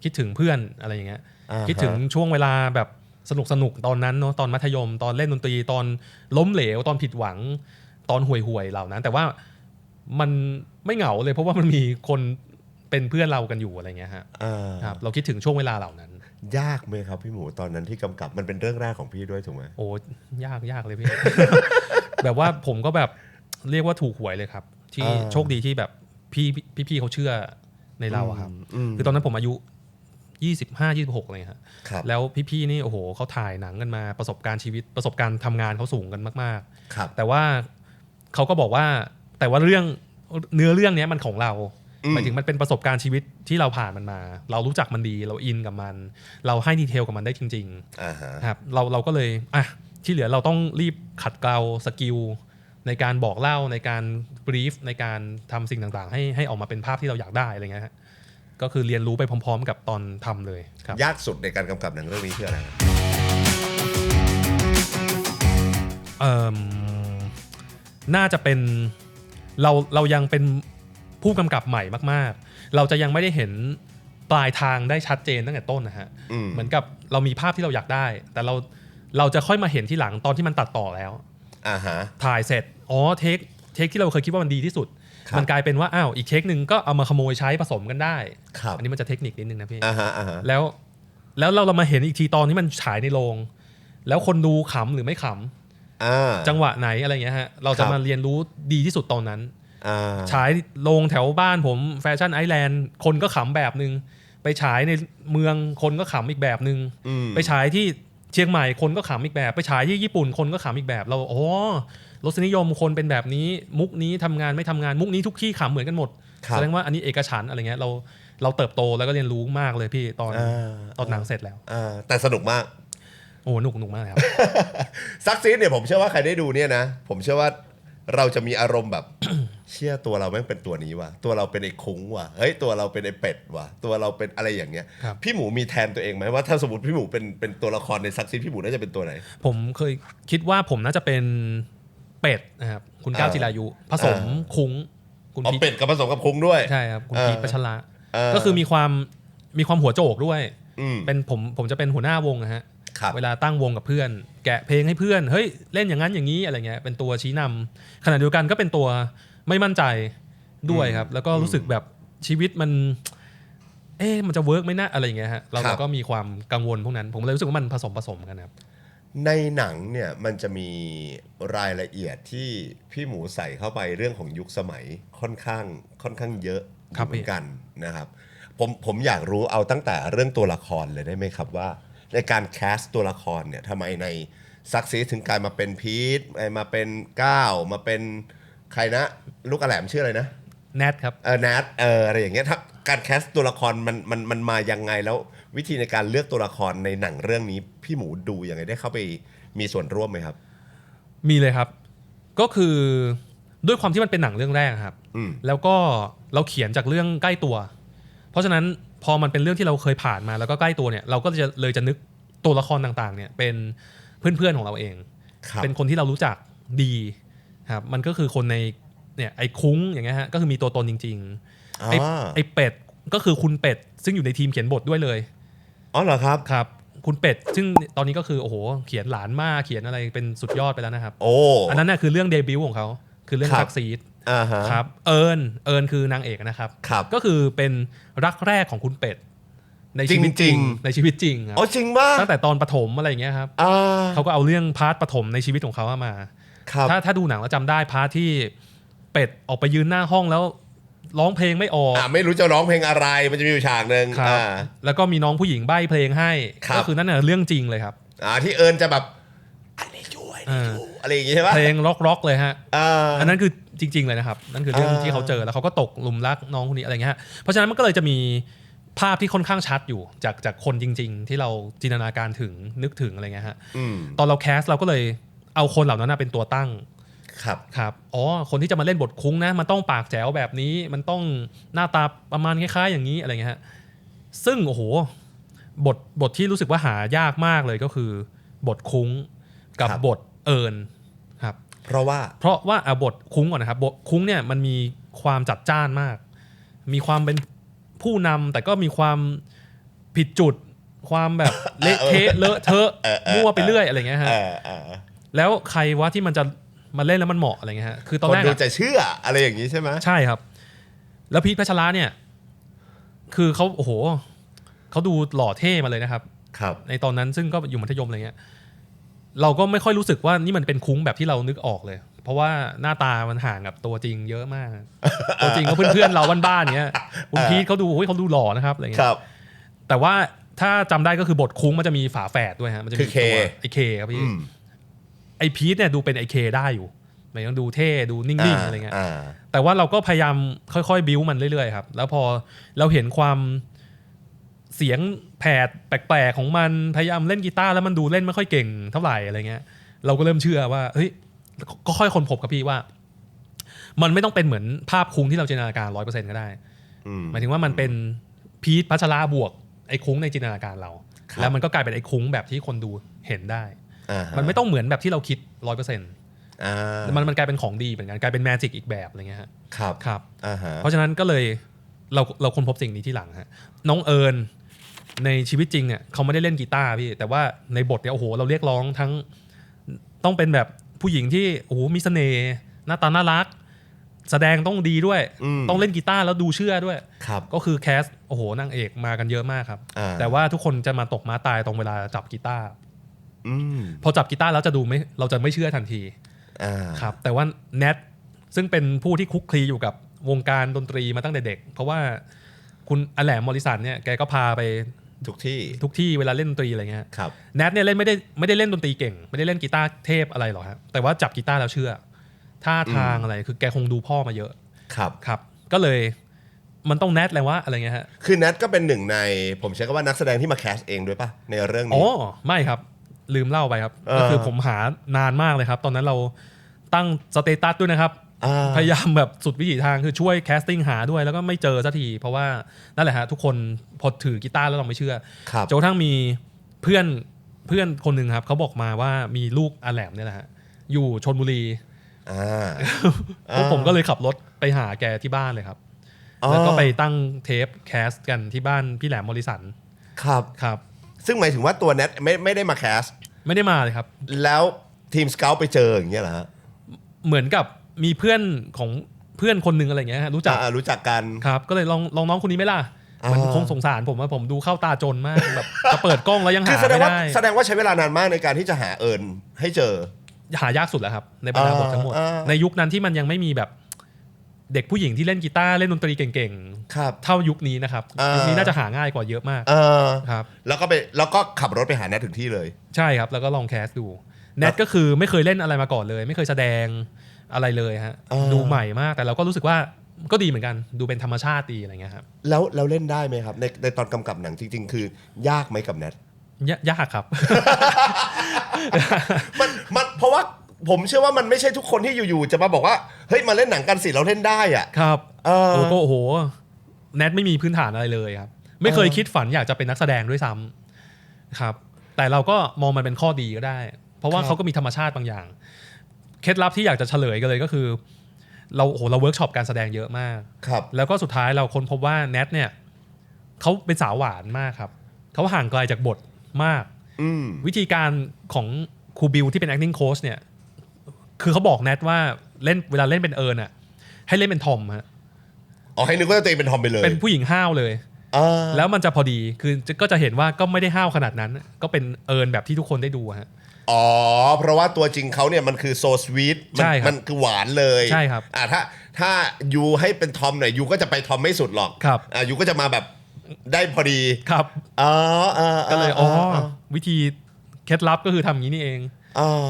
Speaker 2: คิดถึงเพื่อนอะไรอย่างเงี้ยคิดถึงช่วงเวลาแบบสนุกตอนนั้นเนาะตอนมัธยมตอนเล่นดนตรีตอนล้มเหลวตอนผิดหวังตอนห่วยๆเหล่านั้นแต่ว่ามันไม่เหงาเลยเพราะว่ามันมีคนเป็นเพื่อนเรากันอยู่อะไรเงี้ยฮะครับเราคิดถึงช่วงเวลาเหล่านั้น
Speaker 1: ยากไหมครับพี่หมูตอนนั้นที่กำกับมันเป็นเรื่องแรกของพี่ด้วยถูกไหม
Speaker 2: โอ้ยากเลยพี่ แบบว่าผมก็แบบเรียกว่าถูกหวยเลยครับที่โชคดีที่แบบพี่เขาเชื่อในเราครับคือตอนนั้นผมอายุ25-26อะไรครับแล้วพี่นี่โอ้โหเขาถ่ายหนังกันมาประสบการณ์ชีวิตประสบการณ์ทำงานเขาสูงกันมากๆแต่ว่าเขาก็บอกว่าแต่ว่าเนื้อเรื่องนี้มันของเราหมายถึงมันเป็นประสบการณ์ชีวิตที่เราผ่านมันมาเรารู้จักมันดีเราอินกับมันเราให้ดีเทลกับมันได้จริงๆครับเราก็เลยที่เหลือเราต้องรีบขัดเกลาสกิลในการบอกเล่าในการบรีฟในการทำสิ่งต่างๆให้ออกมาเป็นภาพที่เราอยากได้อะไรเงี้ยก็คือเรียนรู้ไปพร้อมๆกับตอนทำเลยครับ
Speaker 1: ยากสุดในการกำกับหนังเรื่องนี้คืออะไร
Speaker 2: น่าจะเป็นเรายังเป็นผู้กำกับใหม่มากๆเราจะยังไม่ได้เห็นปลายทางได้ชัดเจนตั้งแต่ต้นนะฮะเหมือนกับเรามีภาพที่เราอยากได้แต่เราจะค่อยมาเห็นที่หลังตอนที่มันตัดต่อแล้วถ่ายเสร็จเทคที่เราเคยคิดว่ามันดีที่สุดมันกลายเป็นว่าอีกเทคนึงก็เอามาขโมยใช้ผสมกันได้อันนี้มันจะเทคนิคนิดนึงนะพี่แล้วเรามาเห็นอีกทีตอนที่มันฉายในโรงแล้วคนดูขำหรือไม่ขำจังหวะไหนอะไรเงี้ยฮะเราจะมาเรียนรู้ดีที่สุดตอนนั้นฉายโรงแถวบ้านผมแฟชั่นไอแลนด์คนก็ขำแบบนึงไปฉายในเมืองคนก็ขำอีกแบบนึงไปฉายที่เชียงใหม่คนก็ขำอีกแบบไปฉายที่ญี่ปุ่นคนก็ขำอีกแบบเรารสนิยมคนเป็นแบบนี้มุกนี้ทำงานไม่ทำงานมุกนี้ทุกที่ขำเหมือนกันหมดแสดงว่าอันนี้เอกฉันท์อะไรเงี้ยเราเติบโตแล้วก็เรียนรู้มากเลยพี่ตอนหนังเสร็จแล้ว
Speaker 1: แต่สนุกมาก
Speaker 2: หนุกมากครับ
Speaker 1: ซักซีดเนี่ยผมเชื่อว่าใครได้ดูเนี่ยนะผมเชื่อว่าเราจะมีอารมณ์แบบ เชื่อตัวเราแม่งเป็นตัวนี้ว่ะตัวเราเป็นไอ้คุ้งว่ะเฮ้ยตัวเราเป็นไอ้เป็ดว่ะตัวเราเป็นอะไรอย่างเงี้ยพี่หมูมีแทนตัวเองไหมว่าถ้าสมมติพี่หมูเป็นตัวละครในซักซีดพี่หมูน่าจะเป็นตัวไหน
Speaker 2: ผมเคยคิดว่าผมน่าจะเป็นเป็ดนะครับคุณก้าวจิรายุผสมคุ้ง
Speaker 1: คุณเป็ดกับผสมกับคุ้งด้วย
Speaker 2: ใช่ครับคุณพีท พัชระก็คือมีความหัวโจกด้วยเป็นผมจะเป็นหัวหน้าวงนะฮะเวลาตั้งวงกับเพื่อนแกะเพลงให้เพื่อนเฮ้ยเล่นอย่างนั้นอย่างนี้อะไรเงี้ยเป็นตัวชี้นำขณะเดียวกันก็เป็นตัวไม่มั่นใจด้วยครับแล้วก็รู้สึกแบบชีวิตมันมันจะเวิร์กไหมนะอะไรอย่างเงี้ยฮะเราก็มีความกังวลพวกนั้นผมเลยรู้สึกว่ามันผสมกันครับ
Speaker 1: ในหนังเนี่ยมันจะมีรายละเอียดที่พี่หมูใส่เข้าไปเรื่องของยุคสมัยค่อนข้างเยอะเหมือนกันนะครับผมอยากรู้เอาตั้งแต่เรื่องตัวละครเลยได้ไหมครับว่าในการแคสตัวละครเนี่ยทำไมในซักซีถึงกลายมาเป็นพีทมาเป็นก้าวมาเป็นใครนะลูกอแหลมชื่ออะไรนะ
Speaker 2: แนทครับ
Speaker 1: แนทอะไรอย่างเงี้ยถ้าการแคสตัวละครมันมายังไงแล้ววิธีในการเลือกตัวละครในหนังเรื่องนี้พี่หมูดูยังไงได้เข้าไปมีส่วนร่วมไหมครับ
Speaker 2: มีเลยครับก็คือด้วยความที่มันเป็นหนังเรื่องแรกครับแล้วก็เราเขียนจากเรื่องใกล้ตัวเพราะฉะนั้นพอมันเป็นเรื่องที่เราเคยผ่านมาแล้วก็ใกล้ตัวเนี่ยเราก็จะนึกตัวละครต่างๆเนี่ยเป็นเพื่อนๆของเราเองเป็นคนที่เรารู้จักดีครับมันก็คือคนในเนี่ยไอ้คุ้งอย่างเงี้ยฮะก็คือมีตัวตนจริงๆไอ้เป็ดก็คือคุณเป็ดซึ่งอยู่ในทีมเขียนบทด้วยเลย
Speaker 1: อ๋อเหรอครับ
Speaker 2: ครับคุณเป็ดซึ่งตอนนี้ก็คือโอ้โหเขียนหลานมากเขียนอะไรเป็นสุดยอดไปแล้วนะครับอันนั้นน่ะคือเรื่องเดบิวต์ของเขาคือเรื่องซักซีดครับเอิญคือนางเอกนะครับก็คือเป็นรักแรกของคุณเป็ดในชีวิตจริงในชีวิตจริงครับ
Speaker 1: จริงมาก
Speaker 2: ตั้งแต่ตอนปฐมอะไรอย่างเงี้ยครับเขาก็เอาเรื่องพาร์ทปฐมในชีวิตของเขามาถ้าดูหนังแล้วจำได้พาร์ทที่เป็ดออกไปยืนหน้าห้องแล้วร้องเพลงไม่ออก
Speaker 1: ไม่รู้จะร้องเพลงอะไรมันจะมีอยู่ฉากนึง
Speaker 2: แล้วก็มีน้องผู้หญิงใบ้เพลงให้ก็คือนั่นน่ะเรื่องจริงเลยครับ
Speaker 1: ที่เอิญจะแบบอะไรช่วยอะไรอย่างงี้ใช่ปะ
Speaker 2: เพลงร็อกเลยฮะอันนั้นคือจริงๆเลยนะครับนั่นคือเรื่องที่เขาเจอแล้วเขาก็ตกหลุมรักน้องคนนี้อะไรเงี้ยเพราะฉะนั้นมันก็เลยจะมีภาพที่ค่อนข้างชัดอยู่จากคนจริงๆที่เราจินตนาการถึงนึกถึงอะไรเงี้ยฮะตอนเราแคสเราก็เลยเอาคนเหล่านั้นเป็นตัวตั้งครับคนที่จะมาเล่นบทคุ้งนะมันต้องปากแจ๋วแบบนี้มันต้องหน้าตาประมาณคล้ายๆอย่างนี้อะไรเงี้ยฮะซึ่งโอ้โหบทที่รู้สึกว่าหายากมากเลยก็คือบทคุ้งกับบทเอิญครับ
Speaker 1: เพราะว่า
Speaker 2: บทคุ้งก่อนนะครับบทคุ้งเนี่ยมันมีความจัดจ้านมากมีความเป็นผู้นำแต่ก็มีความผิดจุดความแบบเละเทะเลอะเทอะมั่วไปเรื่อยอะไรเงี้ยฮะแล้วใครวะที่มันจะมาเล่นแล้วมันเหมาะอะไรเงี้ยฮะคือตอนแรก
Speaker 1: คนดูจะเชื่ออะไรอย่างนี้ใช่ไหม
Speaker 2: ใช่ครับแล้วพีทพัชระเนี่ยคือเขาโอ้โหเขาดูหล่อเท่มาเลยนะครับในตอนนั้นซึ่งก็อยู่มัธยมอะไรเงี้ยเราก็ไม่ค่อยรู้สึกว่านี่มันเป็นคุ้งแบบที่เรานึกออกเลยเพราะว่าหน้าตามันห่างกับตัวจริงเยอะมากตัวจริงก็เพื่อนๆเราบ้านๆเงี้ยคุณพีทเขาดูหล่อนะครับอะไรเงี้ยแต่ว่าถ้าจำได้ก็คือบทคุ้งมันจะมีฝาแฝดด้วยฮะมันจะมีตัวไอเคครับพี่ไอพีทเนี่ยดูเป็นไอเคได้อยู่มันยังดูเท่ดูนิ่งๆอะไรเงี้ยแต่ว่าเราก็พยายามค่อยๆบิ้วมันเรื่อยๆครับแล้วพอเราเห็นความเสียงแผดแปลกๆของมันพยายามเล่นกีตาร์แล้วมันดูเล่นไม่ค่อยเก่งเท่าไหร่อะไรเงี้ยเราก็เริ่มเชื่อว่าเฮ้ยก็ค่อยค้นพบกับพี่ว่ามันไม่ต้องเป็นเหมือนภาพคุ้งที่เราจินตนาการ 100% ก็ได้หมายถึงว่ามันเป็นพีทพัชระบวกไอ้คุ้งในจินตนาการเราแล้วมันก็กลายเป็นไอ้คุ้งแบบที่คนดูเห็นได้มันไม่ต้องเหมือนแบบที่เราคิด 100%มันกลายเป็นของดีเหมือนกันกลายเป็นแมจิกอีกแบบอะไรเงี้ยครับเพราะฉะนั้นก็เลยเราค้นพบสิ่งนี้ที่หลังฮะน้องเอิญในชีวิตจริงเนี่ยเขาไม่ได้เล่นกีตาร์พี่แต่ว่าในบทเนี่ยโอ้โหเราเรียกร้องทั้งต้องเป็นแบบผู้หญิงที่โอ้โหมีเสน่ห์หน้าตาน่ารักแสดงต้องดีด้วยต้องเล่นกีตาร์แล้วดูเชื่อด้วยก็คือแคสโอ้โหนางเอกมากันเยอะมากครับแต่ว่าทุกคนจะมาตกม้าตายตรงเวลาจับกีตาร์พอจับกีตาร์แล้วเราจะไม่เชื่อทันทีครับแต่ว่าแนทซึ่งเป็นผู้ที่คุกคลีอยู่กับวงการดนตรีมาตั้งแต่เด็กเพราะว่าคุณอแหลมมอริสันเนี่ยแกก็พาไป
Speaker 1: ทุกที่
Speaker 2: เวลาเล่นดนตรีอะไรเงี้ยแนทเนี่ยไม่ได้เล่นดนตรีเก่งไม่ได้เล่นกีตาร์เทพอะไรหรอกครับแต่ว่าจับกีตาร์แล้วเชื่อท่าทางอะไรคือแกคงดูพ่อมาเยอะครับก็เลยมันต้องแนทแล้ววะอะไรเงี้ยฮะ
Speaker 1: คือแนทก็เป็นหนึ่งในผมใช้คำว่านักแสดงที่มาแคสเองด้วยป่ะในเรื่องนี้
Speaker 2: ไม่ครับลืมเล่าไปครับก็คือผมหานานมากเลยครับตอนนั้นเราตั้งสเตตัสด้วยนะครับพยายามแบบสุดวิถีทางคือช่วยแคสติ้งหาด้วยแล้วก็ไม่เจอสักทีเพราะว่านั่นแหละฮะทุกคนพอถือกีตาร์แล้วเราไม่เชื่อจนกระทั่งมีเพื่อนคนหนึ่งครับเขาบอกมาว่ามีลูกอาแหลมเนี่ยแหละฮะอยู่ชลบุรีพวกผมก็เลยขับรถไปหาแกที่บ้านเลยครับแล้วก็ไปตั้งเทปแคสกันที่บ้านพี่แหลมมอริสันครับ
Speaker 1: ซึ่งหมายถึงว่าตัวแนทไม่ได้มาแคส
Speaker 2: ไม่ได้มาเลยครับ
Speaker 1: แล้วทีมสเกาต์ไปเจออย่างเงี้ยเหรอฮะ
Speaker 2: เหมือนกับมีเพื่อนของเพื่อนคนหนึ่งอะไรเงี้ยรู้
Speaker 1: จักกัน
Speaker 2: ครับก็เลยลองน้องคนนี้ไหมล่ะมันคงสงสารผมว่าผมดูเข้าตาจนมากแบบจะเปิดกล้องแล้วยังหาไม่ได้
Speaker 1: แสดงว่าใช้เวลานานมากในการที่จะหาเอิญให้เจอ
Speaker 2: หายากสุดแล้วครับในบรรดาบททั้งหมดในยุคนั้นที่มันยังไม่มีแบบเด็กผู้หญิงที่เล่นกีตาร์เล่นดนตรีเก่งๆเท่ายุคนี้นะครับยุคนี้น่าจะหาง่ายกว่าเยอะมากครับ
Speaker 1: แล้วก็ขับรถไปหาแนทถึงที่เลย
Speaker 2: ใช่ครับแล้วก็ลองแคสดูแนทก็คือไม่เคยเล่นอะไรมาก่อนเลยไม่เคยแสดงอะไรเลยฮะดูใหม่มากแต่เราก็รู้สึกว่า ก็ดีเหมือนกันดูเป็นธรรมชาติดีอะไรเงี้ยครับ
Speaker 1: แล้วเล่นได้ไหมครับในตอนกำกับหนังจริงๆคือยากไหมกับแนท
Speaker 2: ยากครับ
Speaker 1: มันเพราะว่าผมเชื่อว่ามันไม่ใช่ทุกคนที่อยู่ๆจะมาบอกว่าเฮ้ยมาเล่นหนังกันสิเราเล่นได้อ่ะ
Speaker 2: ครับก็โอ้โหแนทไม่มีพื้นฐานอะไรเลยครับไม่เคยคิดฝันอยากจะเป็นนักแสดงด้วยซ้ำครับแต่เราก็มองมันเป็นข้อดีก็ได้เพราะว่าเขาก็มีธรรมชาติบางอย่างเคล็ดลับที่อยากจะเฉลยกันเลยก็คือเราเวิร์กช็อปการแสดงเยอะมากแล้วก็สุดท้ายเราค้นพบว่าแนทเนี่ยเขาเป็นสาวหวานมากครับเขาห่างไกลจากบทมากวิธีการของครูบิลที่เป็น acting coach เนี่ยคือเขาบอกแนทว่าเล่นเวลาเล่นเป็นเอิร์นอ่ะให้เล่นเป็นทอมฮะ
Speaker 1: ให้นึกว่าตัวเองเป็นทอมไปเลย
Speaker 2: เป็นผู้หญิงห้าวเลยแล้วมันจะพอดีคือก็จะเห็นว่าก็ไม่ได้ห้าวขนาดนั้นก็เป็นเอิร์นแบบที่ทุกคนได้ดูฮะ
Speaker 1: เพราะว่าตัวจริงเขาเนี่ยมันคือโซสวีทมันคือหวานเลย
Speaker 2: ใช่ครับ
Speaker 1: ถ้ายูให้เป็นทอมหน่อยยูก็จะไปทอมไม่สุดหรอก
Speaker 2: ครับ
Speaker 1: ยูก็จะมาแบบได้พอดี
Speaker 2: ครับก็เลยวิธีเคล็ดลับก็คือทำอย่างนี้นี่เอง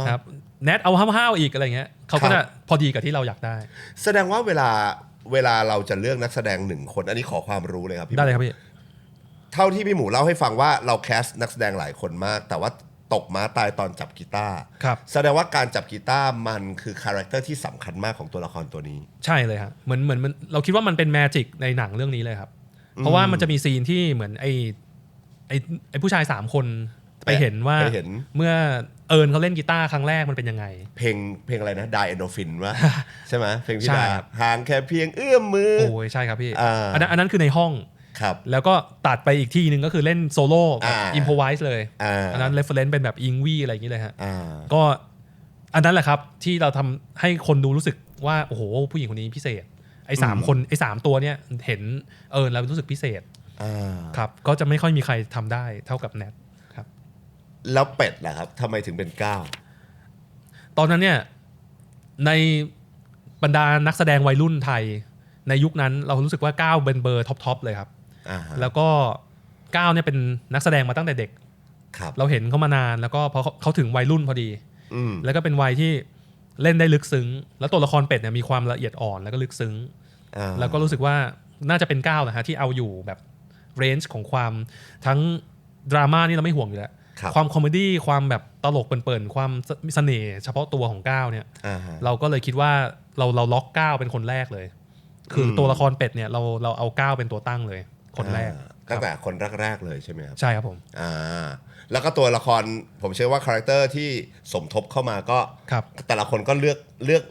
Speaker 2: ครับแนทเอาห้าวๆอีกอะไรเงี้ยเขาก็จะพอดีกับที่เราอยากได้
Speaker 1: แสดงว่าเวลาเราจะเลือกนักแสดง1คนอันนี้ขอความรู้เลยครับพี่
Speaker 2: ได้เลยครับพี่
Speaker 1: เท่าที่พี่หมูเล่าให้ฟังว่าเราแคสนักแสดงหลายคนมากแต่ว่าตกม้าตายตอนจับกีตาร์แสดงว่าการจับกีตาร์มันคือคาแรคเตอร์ที่สำคัญมากของตัวละครตัวนี้
Speaker 2: ใช่เลยครับเหมือนเราคิดว่ามันเป็นแมจิกในหนังเรื่องนี้เลยครับเพราะว่ามันจะมีซีนที่เหมือนไอ้ผู้ชาย3คนไปเห็นว่าเมื่อเอิญเขาเล่นกีตาร์ครั้งแรกมันเป็นยังไง
Speaker 1: เพลงอะไรนะ Die Endorphin วะ ใช่ไหมเพลงพี่ดาห่างแค่เพียงเอื้อมมือ
Speaker 2: โอ้ยใช่ครับพี่อันนั้นคือในห้องแล้วก็ตัดไปอีกที่นึงก็คือเล่นโซโล่แบบอิมโพไวส์เลยอันนั้นเรฟเฟอเรนซ์เป็นแบบอิงวี่อะไรอย่างนี้เลยฮะก็อันนั้นแหละครับที่เราทำให้คนดูรู้สึกว่าโอ้โหผู้หญิงคนนี้พิเศษไอ้3คนไอ้3ตัวเนี้ยเห็นเรารู้สึกพิเศษครับก็จะไม่ค่อยมีใครทำได้เท่ากับแนทครับ
Speaker 1: แล้วเป็ดล่ะครับทำไมถึงเป็น9
Speaker 2: ตอนนั้นเนี่ยในบรรดานักแสดงวัยรุ่นไทยในยุคนั้นเรารู้สึกว่า9เป็นเบอร์ท็อปเลยครับแล้วก็9เนี่ยเป็นนักแสดงมาตั้งแต่เด็กเราเห็นเขามานานแล้วก็พอเขาถึงวัยรุ่นพอดีแล้วก็เป็นวัยที่เล่นได้ลึกซึ้งแล้วตัวละครเป็ดเนี่ยมีความละเอียดอ่อนแล้วก็ลึกซึ้งแล้วก็รู้สึกว่าน่าจะเป็น9นะฮะที่เอาอยู่แบบเรนจ์ของความทั้งดราม่านี่เราไม่ห่วงอยู่แล้วความคอมเมดี้ความแบบตลกเปิ่นๆความเสน่ห์เฉพาะตัวของ9เนี่ยเราก็เลยคิดว่าเราล็อก9เป็นคนแรกเลยคือตัวละครเป็ดเนี่ยเราเอา9เป็นตัวตั้งเลยคนแรก
Speaker 1: ตั้งแต่คนแรกๆเลยใช่ไหมครับ
Speaker 2: ใช่ครับผม
Speaker 1: แล้วก็ตัวละครผมเชื่อว่าคาแรคเตอร์ที่สมทบเข้ามาก็แต่ละคนก็เ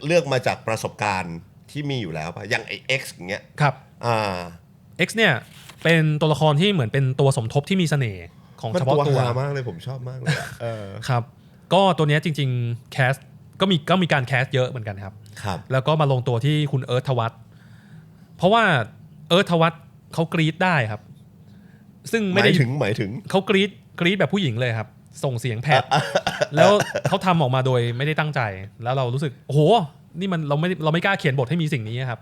Speaker 1: ลือกมาจากประสบการณ์ที่มีอยู่แล้วป่ะอย่างไอ้ X อย่างเงี้ย
Speaker 2: ครับX เนี่ยเป็นตัวละครที่เหมือนเป็นตัวสมทบที่มีเสน่ห์ของเฉพาะตัว
Speaker 1: มากเลยผมชอบมากเลย
Speaker 2: ครับก็ตัวนี้จริงๆแคสก็มีการแคสเยอะเหมือนกันครับแล้วก็มาลงตัวที่คุณเอิร์ธทวัฒน์เพราะว่าเอิร์ธทวัฒน์เขากรี๊ดได้ครับซึ่งไม่ได้
Speaker 1: หมายถึง
Speaker 2: เขากรี๊ดแบบผู้หญิงเลยครับส่งเสียงแผดแล้วเขาทำออกมาโดยไม่ได้ตั้งใจแล้วเรารู้สึกโอ้โหนี่มันเราไม่กล้าเขียนบทให้มีสิ่งนี้ครับ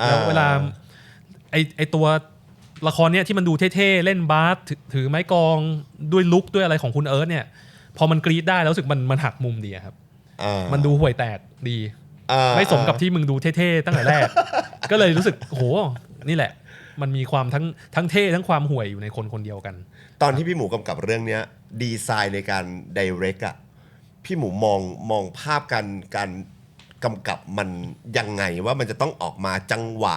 Speaker 2: แล้วเวลาไอตัวละครเนี่ยที่มันดูเท่ๆเล่นบาสถือไม้กองด้วยลุคด้วยอะไรของคุณเอิร์ธเนี่ยพอมันกรี๊ดได้แล้วรู้สึกมันหักมุมดีครับมันดูห่วยแตกดีไม่สมกับที่มึงดูเท่ๆตั้งแต่แรกก็เลยรู้สึกโหนี่แหละมันมีความทั้งเท่ทั้งความห่วยอยู่ในคนเดียวกัน
Speaker 1: ตอนที่พี่หมูกำกับเรื่องนี้ดีไซน์ในการ direct อ่ะพี่หมูมองภาพการกำกับมันยังไงว่ามันจะต้องออกมาจังหวะ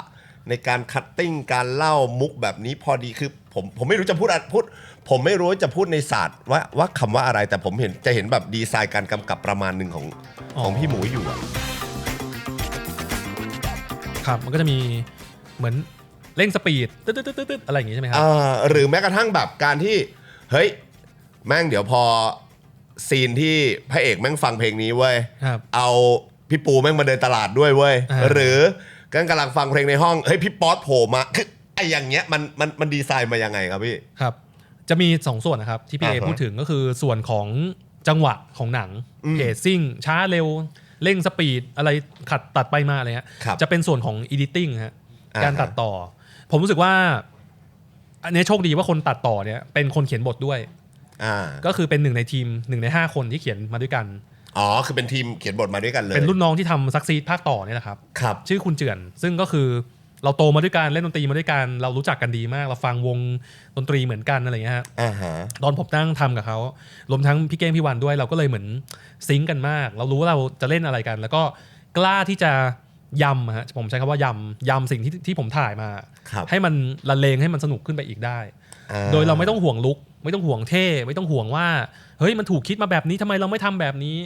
Speaker 1: ในการคัตติ้งการเล่ามุกแบบนี้พอดีคือผมไม่รู้จะพูดผมไม่รู้จะพูดในศาสตร์ว่าคำว่าอะไรแต่ผมจะเห็นแบบดีไซน์การกำกับประมาณหนึ่งของพี่หมูอยู่
Speaker 2: ครับมันก็จะมีเหมือนเร่งสปีดตึ๊ดๆๆๆอะไรอย่างงี้ใช่ไหมครับ
Speaker 1: หรือแม้กระทั่งแบบการที่เฮ้ยแม่งเดี๋ยวพอซีนที่พระเอกแม่งฟังเพลงนี้เว้ยเอาพี่ปูแม่งมาเดินตลาดด้วยเว้ยหรือกันกำลังฟังเพลงในห้องเฮ้ยพี่ป๊อตโผล่มาคือไอ้อย่างเงี้ยมันดีไซน์มายังไงครับพี่
Speaker 2: ครับจะมี2ส่วนนะครับที่พี่เอพูดถึงก็คือส่วนของจังหวะของหนังเพจซิ่งช้าเร็วเร่งสปีดอะไรขัดตัดไปมาอะไรเงี้ยจะเป็นส่วนของ editing ฮะการตัดต่อผมรู้สึกว่าอันนี้โชคดีว่าคนตัดต่อเนี่ยเป็นคนเขียนบทด้วยก็คือเป็น1ในทีม1ใน5คนที่เขียนมาด้วยกัน
Speaker 1: คือเป็นทีมเขียนบทมาด้วยกันเลย
Speaker 2: เป็นรุ่นน้องที่ทำซักซีดภาคต่อเนี่ยแหละครับชื่อคุณเจือนซึ่งก็คือ เราโตมาด้วยกันเล่นดนตรีมาด้วยกันเรารู้จักกันดีมากเราฟังวงดนตรีเหมือนกันอะไรเงี้ยฮะตอนผมนั่งทำกับเขารวมทั้งพี่เก้งพี่วันด้วยเราก็เลยเหมือนซิงค์กันมากเรารู้ว่าเราจะเล่นอะไรกัน แล้วก็กล้าที่จะยำฮะผมใช้คำว่ายำสิ่งที่ผมถ่ายมาให้มันละเลงให้มันสนุกขึ้นไปอีกได้โดยเราไม่ต้องห่วงลุคไม่ต้องห่วงเท่ไม่ต้องห่วงว่าเฮ้ยมันถูกคิดมาแบบนี้ทำไมเราไม่ทำแบบนี้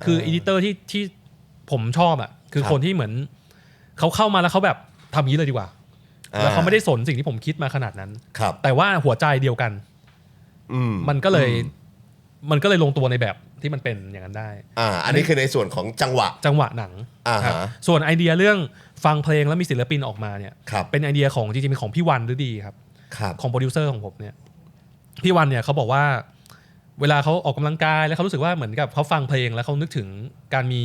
Speaker 2: คืออีดิเตอร์ที่ผมชอบอ่ะคือคนที่เหมือนเขาเข้ามาแล้วเขาแบบทำอย่างนี้เลยดีกว่าแล้วเขาไม่ได้สนสิ่งที่ผมคิดมาขนาดนั้นแต่ว่าหัวใจเดียวกันมันก็เลยลงตัวในแบบที่มันเป็นอย่างนั้นได้
Speaker 1: อันนี้คือในส่วนของจังหวะ
Speaker 2: หนังส่วนไอเดียเรื่องฟังเพลงแล้วมีศิลปินออกมาเนี่ยเป็นไอเดียของจริงๆเป็นของพี่วันฤดีครับของโปรดิวเซอร์ของผมเนี่ยพี่วันเนี่ยเขาบอกว่าเวลาเขาออกกำลังกายแล้วเขารู้สึกว่าเหมือนกับเขาฟังเพลงแล้วเขานึกถึงการมี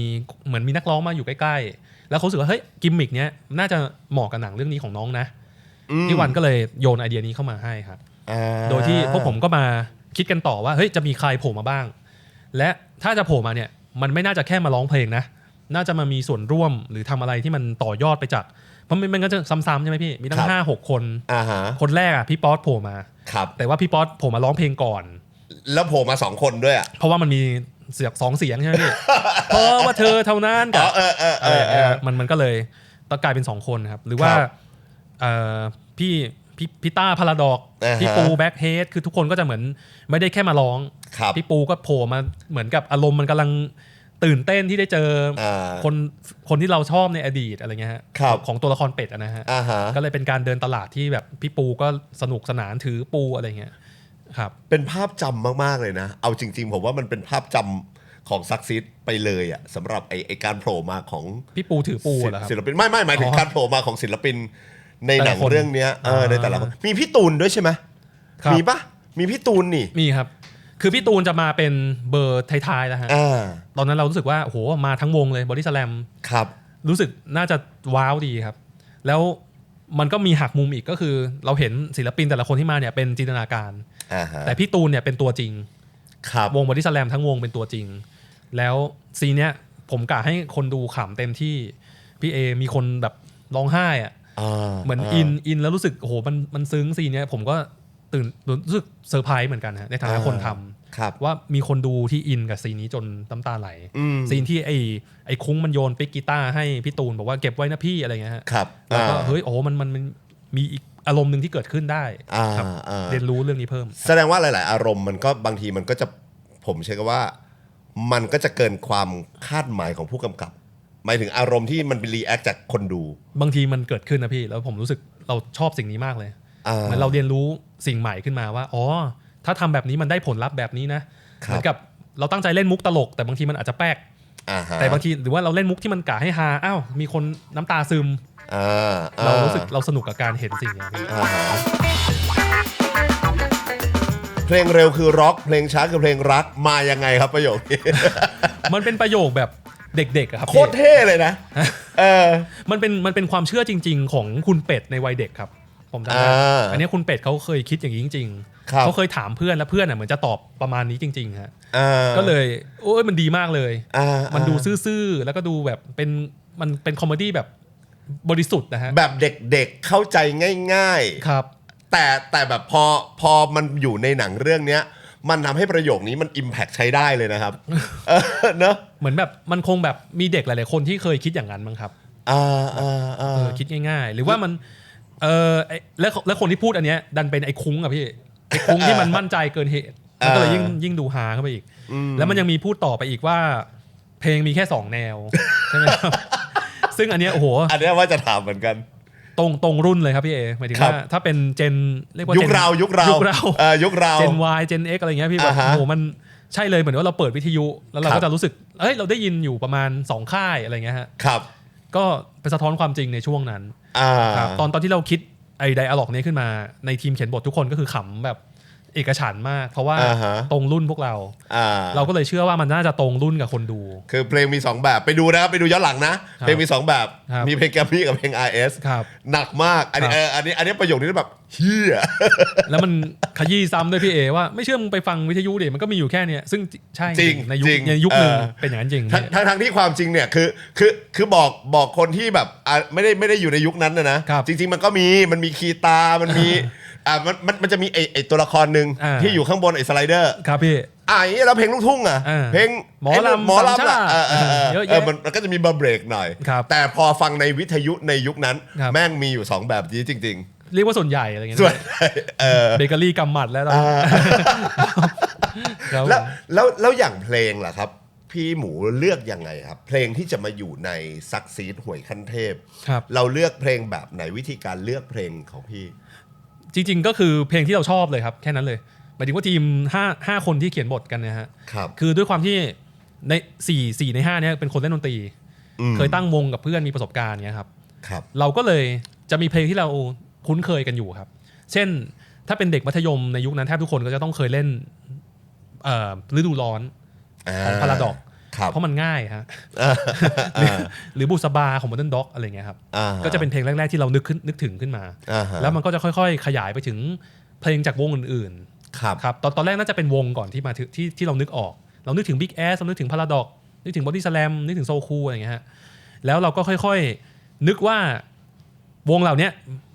Speaker 2: เหมือนมีนักร้องมาอยู่ใกล้ๆแล้วเขารู้สึกว่าเฮ้ยกิมมิกเนี้ยน่าจะเหมาะกับหนังเรื่องนี้ของน้องนะพี่วันก็เลยโยนไอเดียนี้เข้ามาให้ครับโดยที่พวกผมก็มาคิดกันต่อว่าเฮ้ยจะมีใครโผล่มาบ้างและถ้าจะโผล่มาเนี่ยมันไม่น่าจะแค่มาร้องเพลงนะน่าจะมามีส่วนร่วมหรือทำอะไรที่มันต่อยอดไปจากเพราะมันก็จะซ้ำๆใช่ไหมพี่มีตั้ง 5-6 คนคนแรกอ่ะพี่ป๊อตโผล่มาแต่ว่าพี่ป๊อตโผล่มาร้องเพลงก่อน
Speaker 1: แล้วโผล่มา2คนด้วย
Speaker 2: เพราะว่ามันมีเสียง2เสียงใช่ไหมพี่เพราะว่าเธอเท่านั้นกับมันก็เลยต้องกลายเป็น2คนครับหรือว่าพี่ต้าพาราดอกพี่ปูแบ็คเฮดคือทุกคนก็จะเหมือนไม่ได้แค่มาร้องพี่ปูก็โผล่มาเหมือนกับอารมณ์มันกำลังตื่นเต้นที่ได้เจอคนที่เราชอบในอดีตอะไรเงี้ยฮะของตัวละครเป็ดนะฮะก็เลยเป็นการเดินตลาดที่แบบพี่ปูก็สนุกสนานถือปูอะไรเงี้ยครับ
Speaker 1: เป็นภาพจำมากๆเลยนะเอาจริงๆผมว่ามันเป็นภาพจำของซักซิดไปเลยอ่ะสำหรับไอการโผล่มาของ
Speaker 2: พี่ปูถือปูเหรอครับ
Speaker 1: ศิลปินไม่หมายถึงการโผล่มาของศิลปินในหนังเรื่องนี้ในแต่ละคนมีพี่ตูนด้วยใช่ไหมมีปะมีพี่ตูนนี่
Speaker 2: มีครับคือพี่ตูนจะมาเป็นเบอร์ท้ายๆแล้วฮะตอนนั้นเรารู้สึกว่าโหมาทั้งวงเลยบอดี้สแลม
Speaker 1: ครับ
Speaker 2: รู้สึกน่าจะว้าวดีครับแล้วมันก็มีหักมุมอีกก็คือเราเห็นศิลปินแต่ละคนที่มาเนี่ยเป็นจินตนาการแต่พี่ตูนเนี่ยเป็นตัวจริงวงบอดี้สแลมทั้งวงเป็นตัวจริงแล้วซีนเนี้ยผมกะให้คนดูขำเต็มที่พี่เอมีคนแบบร้องไห้อ่ะเหมือนอินแล้วรู้สึกโอ้โหมันซึ้งซีนเนี้ยผมก็ตื่นรู้สึกเซอร์ไพรส์เหมือนกันนะในฐานะคนทำว่ามีคนดูที่อินกับซีนนี้จนน้ำตาไหลซีนที่ไอ้คุ้งมันโยนปิกกีตาร์ให้พี่ตูนบอกว่าเก็บไว้นะพี่อะไรเงี้ยฮะแล้วก็เฮ้ยโอ้โหมันมีอีกอารมณ์หนึ่งที่เกิดขึ้นได้ครับเรียนรู้เรื่องนี้เพิ่ม
Speaker 1: แสดงว่าหลายๆอารมณ์มันก็บางทีมันก็จะผมใช้คำว่ามันก็จะเกินความคาดหมายของผู้กำกับหมายถึงอารมณ์ที่มันเป็นรีแอคจากคนดู
Speaker 2: บางทีมันเกิดขึ้นนะพี่แล้วผมรู้สึกเราชอบสิ่งนี้มากเลยเหมือนเราเรียนรู้สิ่งใหม่ขึ้นมาว่าอ๋อถ้าทำแบบนี้มันได้ผลลัพธ์แบบนี้นะเหมือนกับเราตั้งใจเล่นมุกตลกแต่บางทีมันอาจจะแป๊กแต่บางทีหรือว่าเราเล่นมุกที่มันกะให้ฮาอ้าวมีคนน้ำตาซึมเรารู้สึกเราสนุกกับการเห็นสิ่งอย่างนี้
Speaker 1: เพลงเร็วคือร็อกเพลงช้าคือเพลงรักมายังไงครับประโยคนี้
Speaker 2: มันเป็นประโยคแบบเด็กๆครับ
Speaker 1: โคตรเท่เลยนะ
Speaker 2: มันเป็นความเชื่อจริงๆของคุณเป็ดในวัยเด็กครับผมจำได้อันนี้คุณเป็ดเขาเคยคิดอย่างนี้จริงๆเขาเคยถามเพื่อนแล้วเพื่อนเหมือนจะตอบประมาณนี้จริงๆฮะก็เลยโอ้ยมันดีมากเลยมันดูซื่อๆแล้วก็ดูแบบมันเป็นคอมเมดี้แบบบริสุทธิ์นะฮะ
Speaker 1: แบบเด็กๆเข้าใจง่าย
Speaker 2: ๆครับ
Speaker 1: แต่แบบพอมันอยู่ในหนังเรื่องนี้มันทำให้ประโยคนี้มัน impact ใช้ได้เลยนะครับเนอะ
Speaker 2: เหมือนแบบมันคงแบบมีเด็กหลายๆคนที่เคยคิดอย่างนั้นมั้งครับคิดง่ายๆหรือว่ามันแล้วคนที่พูดอันเนี้ยดันเป็นไอ้คุ้งอะพี่ไอ้คุ้งที่มันมั่นใจเกินเหตุมันก็เลยยิ่งดูฮาเข้าไปอีกแล้วมันยังมีพูดต่อไปอีกว่าเพลงมีแค่2แนวใช่ไหมครับซึ่งอันเนี้ยโอ้โห
Speaker 1: อันเนี้ยว่าจะถามเหมือนกัน
Speaker 2: ตรงรุ่นเลยครับพี่เอหมายถึงว่าถ้าเป็นเจนเรียกว่า
Speaker 1: ยุคเรา
Speaker 2: เจน Y เจน X อะไรเงี้ยพี่แบบโอ้โหมันใช่เลยเหมือนว่าเราเปิดวิทยุแล้วเราก็จะรู้สึกเราได้ยินอยู่ประมาณ2ค่ายอะไรเงี้ยฮะ
Speaker 1: ครับ
Speaker 2: ก็เป็นสะท้อนความจริงในช่วงนั้นตอนที่เราคิดไอ้ไดอะล็อกนี้ขึ้นมาในทีมเขียนบททุกคนก็คือขำแบบ เอกฉันท์มากเพราะว่า ตรงรุ่นพวกเรา
Speaker 1: อ่า
Speaker 2: เราก็เลยเชื่อว่ามันน่าจะตรงรุ่นกับคนดู
Speaker 1: คือเพลงมี2แบบไปดูนะครับไปดูย้อนหลังนะเพลงมี2แบบมีเพลงแกรมมี่กับเพลง RS
Speaker 2: ครับ
Speaker 1: หนักมากอันนี้ประโยคนี้แบบเฮีย
Speaker 2: แล้วมันขยี้ซ้ำด้วยพี่เอว่าไม่เชื่อมึงไปฟังวิทยุดิมันก็มีอยู่แค่เนี้ยซึ่งใช่
Speaker 1: จริง
Speaker 2: ในยุคหนึ่งเป็นอย่างนั้นจริง
Speaker 1: ทั้งที่ความจริงเนี่ยคือบอกคนที่แบบไม่ได้อยู่ในยุคนั้นนะจริงๆมันก็มันมีคีย์ตามันมีมันจะมีไอตัวละครหนึ่งที่อยู่ข้างบนไอสไลเดอร์
Speaker 2: ครับพี่
Speaker 1: อย่างนี้แล้วเพลงลูกทุ่งเพลง
Speaker 2: หมอลำ
Speaker 1: เยอะมันก็จะมีเบรกหน่อยแต่พอฟังในวิทยุในยุคนั้นแม่งมีอยู่2แบบนี้จริง
Speaker 2: ๆเรียกว่าส่วนใหญ่อะไรเงี้ย
Speaker 1: ส่วน
Speaker 2: เบเกอรี่กำหมัดแล้ว
Speaker 1: แล้วอย่างเพลงล่ะครับพี่หมูเลือกยังไงครับเพลงที่จะมาอยู่ในซักซีดหวยขั้นเทพเราเลือกเพลงแบบไหนวิธีการเลือกเพลงของพี่
Speaker 2: จริงๆก็คือเพลงที่เราชอบเลยครับแค่นั้นเลยหมายถึงว่าทีม5คนที่เขียนบทกันนะฮะคือด้วยความที่ใน4ใน5เนี่ยเป็นคนเล่นดนตรีเคยตั้งวงกับเพื่อนมีประสบการณ์เงี้ยครับเราก็เลยจะมีเพลงที่เราคุ้นเคยกันอยู่ครับเช่นถ้าเป็นเด็กมัธยมในยุคนั้นแทบทุกคนก็จะต้องเคยเล่นฤดูร้อนของพาราดอกเพราะมันง่ายฮะหรือบุษบาของ Modern Dog อะไรเงี้ยครับก็จะเป็นเพลงแรกๆที่เรานึกถึงขึ้นมาแล้วมันก็จะค่อยๆขยายไปถึงเพลงจากวงอื่นๆครับตอนแรกน่าจะเป็นวงก่อนที่มาที่เรานึกออกเรานึกถึง Big Ass เรานึกถึง Paradox นึกถึง Body Slam นึกถึง So Cool อะไรเงี้ยฮะแล้วเราก็ค่อยๆนึกว่าวงเหล่านี้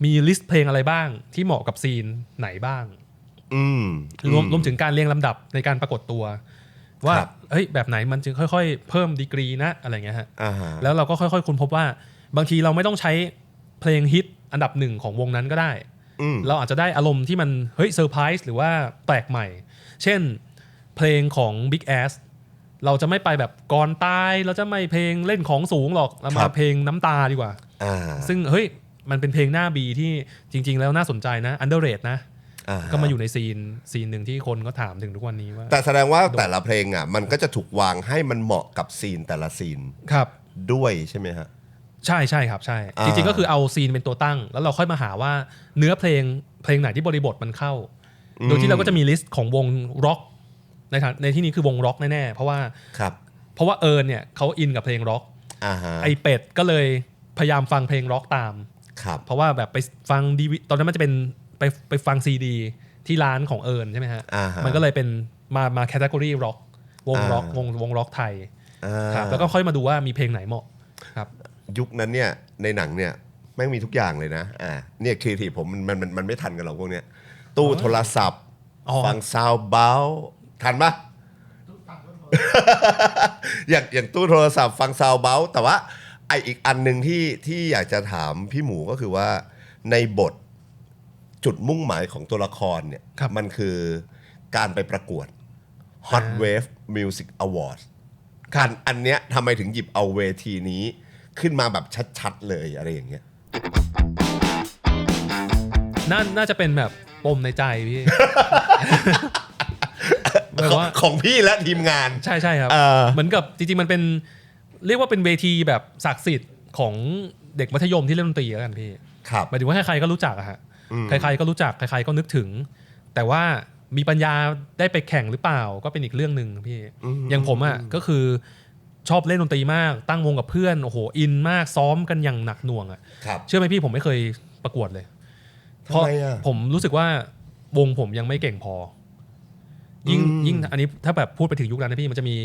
Speaker 2: มีลิสต์เพลงอะไรบ้างที่เหมาะกับซีนไหนบ้างรวมถึงการเรียงลำดับในการปรากฏตัวว่าเฮ้ยแบบไหนมันจึงค่อยๆเพิ่มดีกรีนะอะไรเงี้ยฮะแล้วเราก็ค่อยๆค้นพบว่าบางทีเราไม่ต้องใช้เพลงฮิตอันดับ1ของวงนั้นก็ได้เราอาจจะได้อารมณ์ที่มันเฮ้ยเซอร์ไพรส์หรือว่าแปลกใหม่เช่นเพลงของ Big Ass เราจะไม่ไปแบบก่อนตายเราจะไม่เพลงเล่นของสูงหรอกเรามาเพลงน้ำตาดีกว่าซึ่งเฮ้ยมันเป็นเพลงหน้าบีที่จริงๆแล้วน่าสนใจนะ underrated นะก็มาอยู่ในซีนหนึ่งที่คนก็ถามถึงทุกวันนี้ว่า
Speaker 1: แต่แสดงว่าแต่ละเพลงอ่ะมันก็จะถูกวางให้มันเหมาะกับซีนแต่ละซีนด้วยใช่ไหมฮะ
Speaker 2: ใช่ครับใช่จริงๆก็คือเอาซีนเป็นตัวตั้งแล้วเราค่อยมาหาว่าเนื้อเพลงไหนที่บริบทมันเข้าโดยที่เราก็จะมีลิสต์ของวงร็อกในที่นี้คือวงร็อกแน่ๆเพราะว่าเอิร์นเนี่ยเขาอินกับเพลงร็อกไอเป็ดก็เลยพยายามฟังเพลงร็อกตามเพราะว่าแบบไปฟังตอนนั้นมันจะเป็นไปฟังซีดีที่ร้านของเอิร์นใช่ไหมฮะมันก็เลยเป็นมาแคตตากรีร็อกวงร็อกไทยครับแล้วก็ค่อยมาดูว่ามีเพลงไหนเหมาะครับ
Speaker 1: ยุคนั้นเนี่ยในหนังเนี่ยแม่งมีทุกอย่างเลยนะเนี่ยครีเอทีฟผมมันไม่ทันกันหรอกพวกเนี้ยตู้โทรศัพท์ฟังซาวด์เบาทันปะ อย่างตู้โทรศัพท์ฟังซาวด์เบาแต่ว่าอีกอันหนึ่งที่อยากจะถามพี่หมูก็คือว่าในบทจุดมุ่งหมายของตัวละครเนี่ยมันคือการไปประกวด Hot Wave Music Awards อันเนี้ยทำไมถึงหยิบเอาเวทีนี้ขึ้นมาแบบชัดๆเลยอะไรอย่างเงี้ย
Speaker 2: น่าจะเป็นแบบปมในใจพี่
Speaker 1: ของพี่และทีมงาน
Speaker 2: ใช่ครับเหมือนกับจริงๆมันเป็นเรียกว่าเป็นเวทีแบบศักดิ์สิทธิ์ของเด็กมัธยมที่เล่นดนตรีแล้วกันพี่หมายถึงว่าใครๆก็รู้จักอะฮะใครๆก็รู้จักใครๆก็นึกถึงแต่ว่ามีปัญญาได้ไปแข่งหรือเปล่าก็เป็นอีกเรื่องนึงพี่อย่างผมอ่ะก็คือชอบเล่นดนตรีมากตั้งวงกับเพื่อนโอ้โหอินมากซ้อมกันอย่างหนักหน่วงอ่ะเชื่อไหมพี่ผมไม่เคยประกวดเลยเพราะผมรู้สึกว่าวงผมยังไม่เก่งพอยิ่งอันนี้ถ้าแบบพูดไปถึงยุคนั้นนะพี่มันจะมี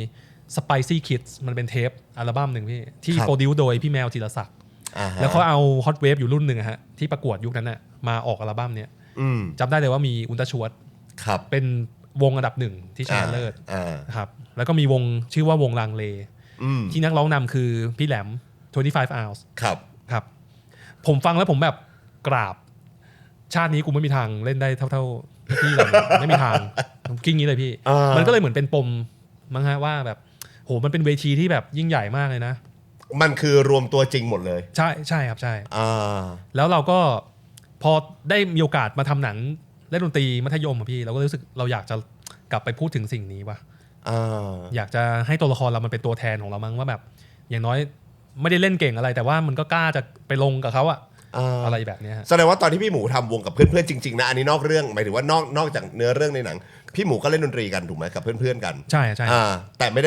Speaker 2: Spicy Kids มันเป็นเทปอัลบั้มหนึ่งพี่ที่โปรดิวโดยพี่แมวธีรศักดิ์แล้วเขาเอา Hot Wave อยู่รุ่นหนึ่งฮะที่ประกวดยุคนั้นน่ะมาออกอัลบั้มเนี้ยจำได้เลยว่ามีอุลตร้าชวดเป็นวงอันดับ1ที่ชนะเลิศครับแล้วก็มีวงชื่อว่าวงลางเลที่นักร้องนำคือพี่แหลม25 hours ครับผมฟังแล้วผมแบบกราบชาตินี้กูไม่มีทางเล่นได้เท่าพี่เลยไม่มีทางกิ้งนี้เลยพี่มันก็เลยเหมือนเป็นปมมั้งฮะว่าแบบโหมันเป็นเวทีที่แบบยิ่งใหญ่มากเลยนะ
Speaker 1: มันคือรวมตัวจริงหมดเลย
Speaker 2: ใช่ครับใช่แล้วเราก็พอได้มีโอกาสมาทำหนังเล่นดนตรีมัธยมอะพี่เราก็รู้สึกเราอยากจะกลับไปพูดถึงสิ่งนี้ว่ะอยากจะให้ตัวละครเรามันเป็นตัวแทนของเรามั้งว่าแบบอย่างน้อยไม่ได้เล่นเก่งอะไรแต่ว่ามันก็กล้าจะไปลงกับเขาอะ อะไรแบบนี้ฮะ
Speaker 1: แสดงว่าตอนที่พี่หมูทำวงกับเพื่อนๆจริงๆนะอันนี้นอกเรื่องหมายถึงว่านอกจากเนื้อเรื่องในหนังพี่หมูก็เล่นดนตรีกันถูกไหมกับเพื่อนๆกัน
Speaker 2: ใช่ใช่
Speaker 1: แต่ไม่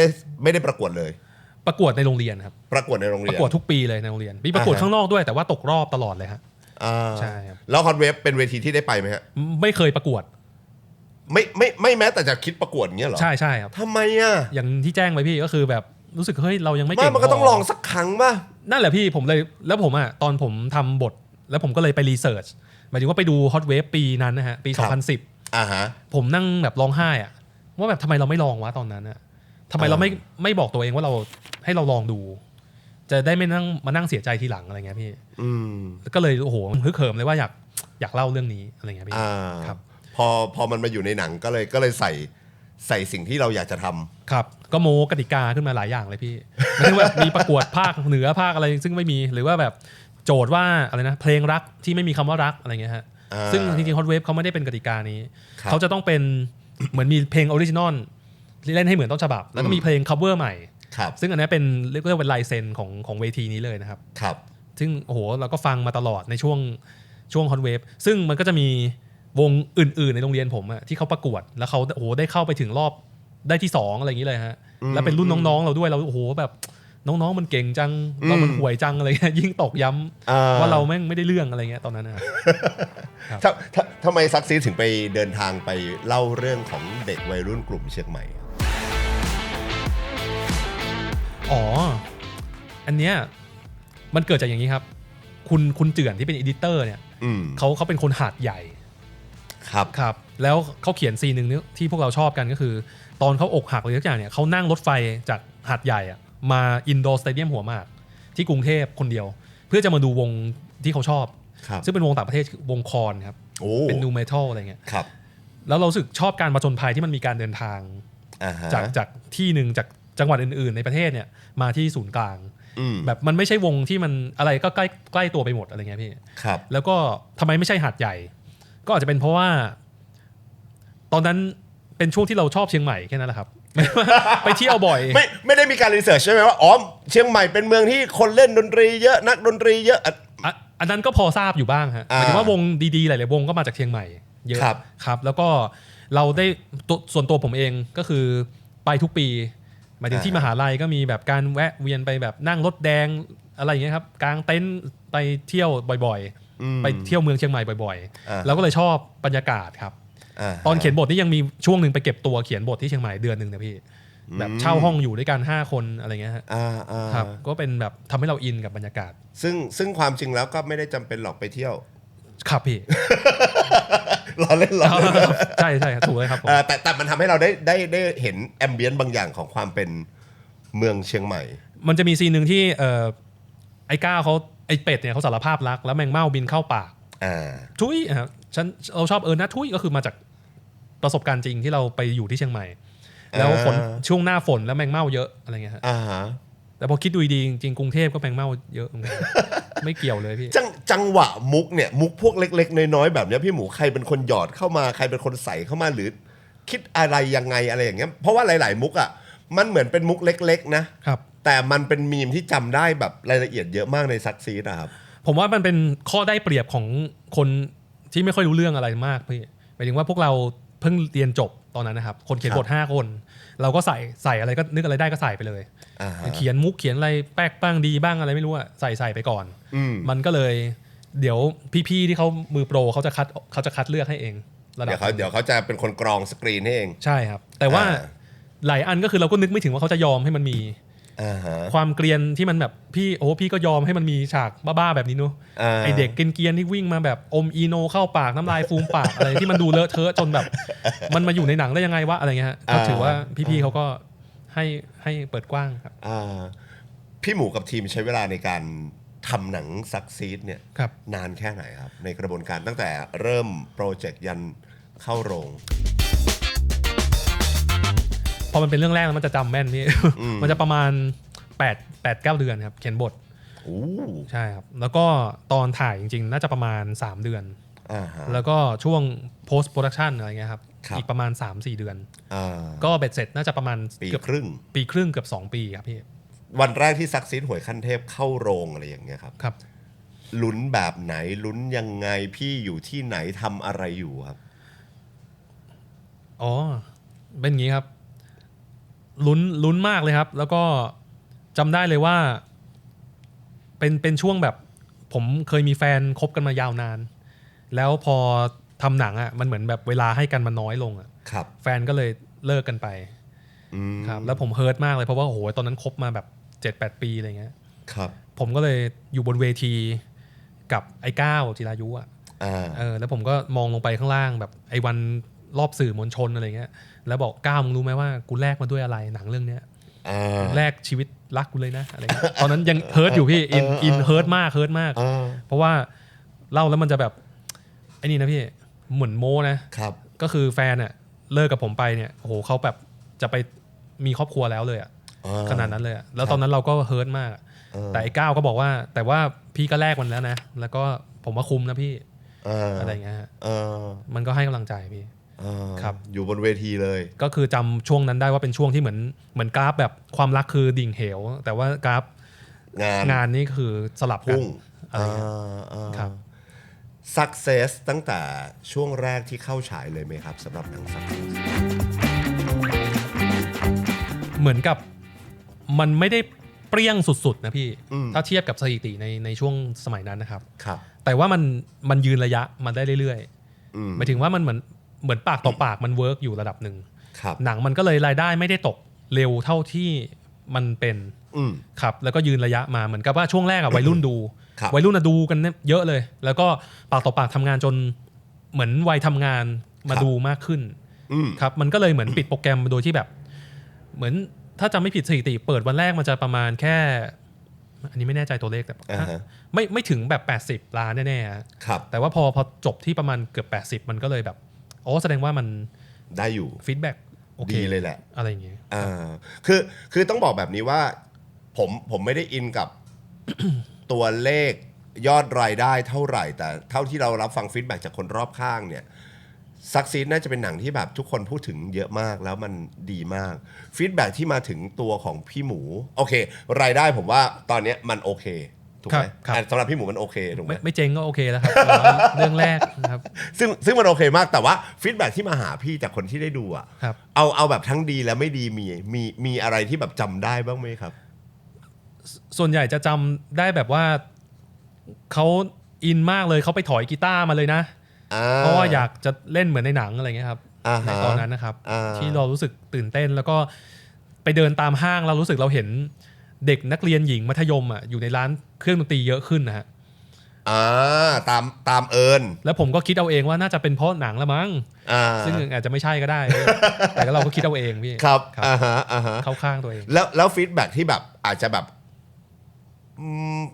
Speaker 1: ได้ประกวดเลย
Speaker 2: ประกวดในโรงเรียนครับ
Speaker 1: ประกวดในโรงเรียน
Speaker 2: ประกวดทุกปีเลยในโรงเรียนมีประกวดข้างนอกด้วยแต่ว่าตกรอบตลอดเลยฮะใช่ครับ
Speaker 1: แล้วฮอตเวฟเป็นเวทีที่ได้ไปไหมฮะ
Speaker 2: ไม่เคยประกวด
Speaker 1: ไม่แม้แต่จะคิดประกวดเงี้ยหรอ
Speaker 2: ใช่ใช่ครับ
Speaker 1: ทำไมอ่ะ
Speaker 2: อย่างที่แจ้งไปพี่ก็คือแบบรู้สึกเฮ้ยเรายังไม่เก่ง
Speaker 1: มันก็ต้องลองสักครั้งป่ะ
Speaker 2: นั่นแหละพี่ผมเลยแล้วผมอ่ะตอนผมทำบทแล้วผมก็เลยไปรีเสิร์ชหมายถึงว่าไปดูฮอตเวฟปีนั้นนะฮะปี2010ผมนั่งแบบร้องไห้อ่ะว่าแบบทำไมเราไม่ลองวะตอนนั้นอ่ะทำไมเราไม่บอกตัวเองว่าเราให้เราลองดูจะได้ไม่นั่งมานั่งเสียใจทีหลังอะไรเงี้ยพี่ก็เลยโอ้โหฮึกเหิมเลยว่าอยากเล่าเรื่องนี้อะไรเงี้ยพี่ครับ
Speaker 1: พอมันมาอยู่ในหนังก็เลยใส่สิ่งที่เราอยากจะทำ
Speaker 2: ครับก็โมกติกาขึ้นมาหลายอย่างเลยพี่ไม่ใช่ว่ามีประกวดภาคเหนือภาคอะไรซึ่งไม่มีหรือว่าแบบโจทย์ว่าอะไรนะเพลงรักที่ไม่มีคำว่ารักอะไรเงี้ยฮะซึ่งจริงๆฮอตเวฟเขาไม่ได้เป็นกติกานี้เขาจะต้องเป็นเหมือนมีเพลงออริจินอลที่เล่นให้เหมือนต้นฉบับแล้วก็มีเพลง cover ใหม่ซึ่งอันนี้เป็นเรียกว่าเป็นลายเซ็นของเวทีนี้เลยนะครับซึ่งโอ้โหเราก็ฟังมาตลอดในช่วงฮอตเวฟซึ่งมันก็จะมีวงอื่นๆในโรงเรียนผมอะที่เขาประกวดแล้วเขาโอ้โหได้เข้าไปถึงรอบได้ที่2อะไรอย่างนี้เลยฮะแล้วเป็นรุ่นน้องๆเราด้วยเราโอ้โหแบบน้องๆมันเก่งจังเรามันห่วยจังอะไรเงี้ยยิ่งตอกย้ำว่าเราแม่งไม่ได้เรื่องอะไรเงี้ยตอนนั้นนะครับ
Speaker 1: ทำไมซักซีถึงไปเดินทางไปเล่าเรื่องของเด็กวัยรุ่นกลุ่มเชียงใหม่
Speaker 2: อันเนี้ยมันเกิดจากอย่างนี้ครับคุณเจือนที่เป็นอีดิเตอร์เนี่ยเขาเป็นคนหาดใหญ่ครับแล้วเขาเขียนซีนหนึ่งที่พวกเราชอบกันก็คือตอนเขาอกหักอะไรทุกอย่างเนี่ยเขานั่งรถไฟจากหาดใหญ่มาอินดอร์สเตเดียมหัวหมากที่กรุงเทพคนเดียวเพื่อจะมาดูวงที่เขาชอบซึ่งเป็นวงต่างประเทศวงคอนครับเป็นนูเมทัลอะไรเงี้ยแล้วเรารู้สึกชอบการผจญภัยที่มันมีการเดินทางจากที่หนึ่งจากจังหวัดอื่นๆในประเทศเนี่ยมาที่ศูนย์กลางแบบมันไม่ใช่วงที่มันอะไรก็ใกล้ตัวไปหมดอะไรเงี้ยพี่แล้วก็ทำไมไม่ใช่หาดใหญ่ก็อาจจะเป็นเพราะว่าตอนนั้นเป็นช่วงที่เราชอบเชียงใหม่แค่นั้นแหละครับ ไปเที่ยวบ่อย
Speaker 1: ไม่ได้มีการรีเสิร์ชใช่ไหมว่าอ๋อเชียงใหม่เป็นเมืองที่คนเล่นดนตรีเยอะนักดนตรีเยอะ
Speaker 2: อันนั้นก็พอทราบอยู่บ้างฮะหมายถึงว่าวงดีๆหลายๆวงก็มาจากเชียงใหม่เยอะครับแล้วก็เราได้ส่วนตัวผมเองก็คือไปทุกปีหมายถึงที่มหาลัยก็มีแบบการแวะเวียนไปแบบนั่งรถแดงอะไรอย่างเงี้ยครับกางเต็นท์ไปเที่ยวบ่อยๆไปเที่ยวเมืองเชียงใหม่บ่อยๆเราก็เลยชอบบรรยากาศครับตอนเขียนบทนี่ยังมีช่วงหนึ่งไปเก็บตัวเขียนบทที่เชียงใหม่เดือนนึงนะพี่แบบเช่าห้องอยู่ด้วยกัน5 คนอะไรเงี้ยครับก็เป็นแบบทำให้เราอินกับบรรยากาศ
Speaker 1: ซึ่งความจริงแล้วก็ไม่ได้จำเป็นหรอกไปเที่ยว
Speaker 2: ครับพี่
Speaker 1: ล้อเล่น
Speaker 2: ใช่ใช่ถูกเลยครับผม
Speaker 1: แต่มันทำให้เราได้เห็นแอมเบียนซ์บางอย่างของความเป็นเมืองเชียงใหม่
Speaker 2: มันจะมีซีนหนึ่งที่ไอ้ก้าเขาไอ้เป็ดเนี่ยเขาสารภาพรักแล้วแมงเม่าบินเข้าปากทุยครับเราชอบนะทุยก็คือมาจากประสบการณ์จริงที่เราไปอยู่ที่เชียงใหม่แล้วฝนช่วงหน้าฝนแล้วแมงเม่าเยอะอะไรเงี้ยฮะแต่พอคิดดูดีจริงกรุงเทพก็แมงเม่าเยอะ ไม่เกี่ยวเลยพี่
Speaker 1: จังหวะมุกเนี่ยมุกพวกเล็กๆน้อยๆแบบนี้พี่หมูใครเป็นคนหยอดเข้ามาใครเป็นคนใส่เข้ามาหรือคิดอะไรยังไงอะไรอย่างเงี้ยเพราะว่าหลายๆมุกอ่ะมันเหมือนเป็นมุกเล็กๆนะครับแต่มันเป็นมีมที่จำได้แบบรายละเอียดเยอะมากในซักซีดนะครับ
Speaker 2: ผมว่ามันเป็นข้อได้เปรียบของคนที่ไม่ค่อยรู้เรื่องอะไรมากพี่หมายถึงว่าพวกเราเพิ่งเรียนจบตอนนั้นนะครับคนเขียนบท5 คนเราก็ใส่อะไรก็นึกอะไรได้ก็ใส่ไปเลยเขียนมุกเขียนอะไรแป๊กบ้างดีบ้างอะไรไม่รู้อะใส่ไปก่อนมันก็เลยเดี๋ยวพี่ๆที่เขามือโปรเขาจะคัดเลือกให้เอง
Speaker 1: เดี๋ยวเขาจะเป็นคนกรองสกรีนให้เอง
Speaker 2: ใช่ครับแต่ว่าหลายอันก็คือเราก็นึกไม่ถึงว่าเขาจะยอมให้มันมีความเกรียนที่มันแบบพี่ก็ยอมให้มันมีฉากบ้าๆแบบนี้เนอะไอเด็กเกรียนที่วิ่งมาแบบอมอีโนเข้าปากน้ำลายฟูมปากอะไรที่มันดูเลอะเทอะจนแบบมันมาอยู่ในหนังได้ยังไงวะอะไรเงี้ยก็ถือว่าพี่ๆเขาก็ให้เปิดกว้างครับ
Speaker 1: พี่หมูกับทีมใช้เวลาในการทำหนังซักซีดเนี่ยนานแค่ไหนครับในกระบวนการตั้งแต่เริ่มโปรเจกต์ยันเข้าโรง
Speaker 2: พอมันเป็นเรื่องแรกแล้วมันจะจำแม่นพี่มันจะประมาณ8-9 เดือนครับเขียนบทใช่ครับแล้วก็ตอนถ่ายจริงๆน่าจะประมาณ3 เดือนแล้วก็ช่วง post production อะไรเงี้ยครับอีกประมาณ 3-4 เดือนก็เบ็ดเสร็จน่าจะประมาณ
Speaker 1: ปีครึ่งเ
Speaker 2: กือบ2 ปีครับพี่
Speaker 1: วันแรกที่ซักซีดหวยขั้นเทพเข้าโรงอะไรอย่างเงี้ยครับ ลุ้นแบบไหนลุ้นยังไงพี่อยู่ที่ไหนทำอะไรอยู่ครับ
Speaker 2: อ๋อเป็นอย่างนี้ครับลุ้นมากเลยครับแล้วก็จำได้เลยว่าเป็นช่วงแบบผมเคยมีแฟนคบกันมายาวนานแล้วพอทำหนังอ่ะมันเหมือนแบบเวลาให้กันมันน้อยลงอ่ะแฟนก็เลยเลิกกันไปครับแล้วผมเฮิร์ตมากเลยเพราะว่าโอ้โหตอนนั้นคบมาแบบ 7-8 ปีอะไรเงี้ยผมก็เลยอยู่บนเวทีกับไอ้ก้าวจิรายุอ่ะแล้วผมก็มองลงไปข้างล่างแบบไอ้วันรอบสื่อมวลชนอะไรเงี้ยแล้วบอกก้าวมึงรู้ไหมว่ากูแลกมาด้วยอะไรหนังเรื่องเนี้ยแลกชีวิตรักกูเลยนะอะไรเงี้ยตอนนั้นยังเฮิร์ตอยู่พี่อินเฮิร์ตมากเพราะว่าเล่าแล้วมันจะแบบไอ้นี่นะพี่เหมือนโม้นะครับก็คือแฟนเนี่ยเลิกกับผมไปเนี่ยโอ้โหเขาแบบจะไปมีครอบครัวแล้วเลยอ่ะขนาดนั้นเลยอ่ะแล้วตอนนั้นเราก็เฮิร์ตมากแต่ไอ้ก้าวก็บอกว่าแต่ว่าพี่ก็แลกมันแล้วนะแล้วก็ผมว่าคุ้มนะพี่อะไรเงี้ยมันก็ให้กำลังใจพี่ครับ
Speaker 1: อยู่บนเวทีเลย
Speaker 2: ก็คือจำช่วงนั้นได้ว่าเป็นช่วงที่เหมือนกราฟแบบความรักคือดิ่งเหวแต่ว่ากราฟงานนี่คือสลับกันอะไรครับ
Speaker 1: success ตั้งแต่ช่วงแรกที่เข้าฉายเลยไหมครับสำหรับหนัง success
Speaker 2: เหมือนกับมันไม่ได้เปรี้ยงสุดๆนะพี่ถ้าเทียบกับสถิติในช่วงสมัยนั้นนะครับแต่ว่ามันยืนระยะมันได้เรื่อยๆหมายถึงว่ามันเหมือนปากต่อปากมันเวิร์กอยู่ระดับหนึ่งหนังมันก็เลยรายได้ไม่ได้ตกเร็วเท่าที่มันเป็นครับแล้วก็ยืนระยะมาเหมือนกับว่าช่วงแรกอะวัยรุ่นดูดูกันเยอะเลยแล้วก็ปากต่อปากทำงานจนเหมือนวัยทำงานมาดูมากขึ้นครับมันก็เลยเหมือนปิดโปรแกรมโดยที่แบบเหมือนถ้าจำไม่ผิดสถิติเปิดวันแรกมันจะประมาณแค่อันนี้ไม่แน่ใจตัวเลขแต่ไม่ถึงแบบ80 ล้านแน่ๆแต่ว่าพอจบที่ประมาณเกือบ80มันก็เลยแบบแสดงว่ามัน
Speaker 1: ได้อยู่
Speaker 2: ฟีดแบ็ก
Speaker 1: ดีเลยแหละ
Speaker 2: อะไรอย่างเงี้ย
Speaker 1: คือต้องบอกแบบนี้ว่าผมไม่ได้อินกับ ตัวเลขยอดรายได้เท่าไหร่แต่เท่าที่เรารับฟังฟีดแบ็กจากคนรอบข้างเนี่ยซักซีดน่าจะเป็นหนังที่แบบทุกคนพูดถึงเยอะมากแล้วมันดีมากฟีดแบ็กที่มาถึงตัวของพี่หมูโอเครายได้ผมว่าตอนนี้มันโอเคถูกไหมสำหรับพี่หมูมันโอเคถูกไหม
Speaker 2: ไม่เจ๊งก็โอเคแล้วครับเรื่องแรกนะครับ
Speaker 1: ซึ่งมันโอเคมากแต่ว่าฟีดแบ็กที่มาหาพี่จากคนที่ได้ดูอ่ะเอาแบบทั้งดีและไม่ดีมีอะไรที่แบบจำได้บ้างไหมครับ
Speaker 2: ส่วนใหญ่จะจำได้แบบว่าเขาอินมากเลยเขาไปถอยกีตาร์มาเลยนะเพราะว่าอยากจะเล่นเหมือนในหนังอะไรเงี้ยครับในตอนนั้นนะครับที่เรารู้สึกตื่นเต้นแล้วก็ไปเดินตามห้างเรารู้สึกเราเห็นเด็กนักเรียนหญิงมัธยมอ่ะอยู่ในร้านเครื่องดนตรีเยอะขึ้นนะฮะ
Speaker 1: ตามเอิญ
Speaker 2: แล้วผมก็คิดเอาเองว่าน่าจะเป็นเพราะหนังละมั้งซึ่งอาจจะไม่ใช่ก็ได้ แต่เราก็คิดเอาเองพี่
Speaker 1: ครับ
Speaker 2: เข้าข้างตัวเอง
Speaker 1: แล้วฟีดแบ็กที่แบบอาจจะแบบ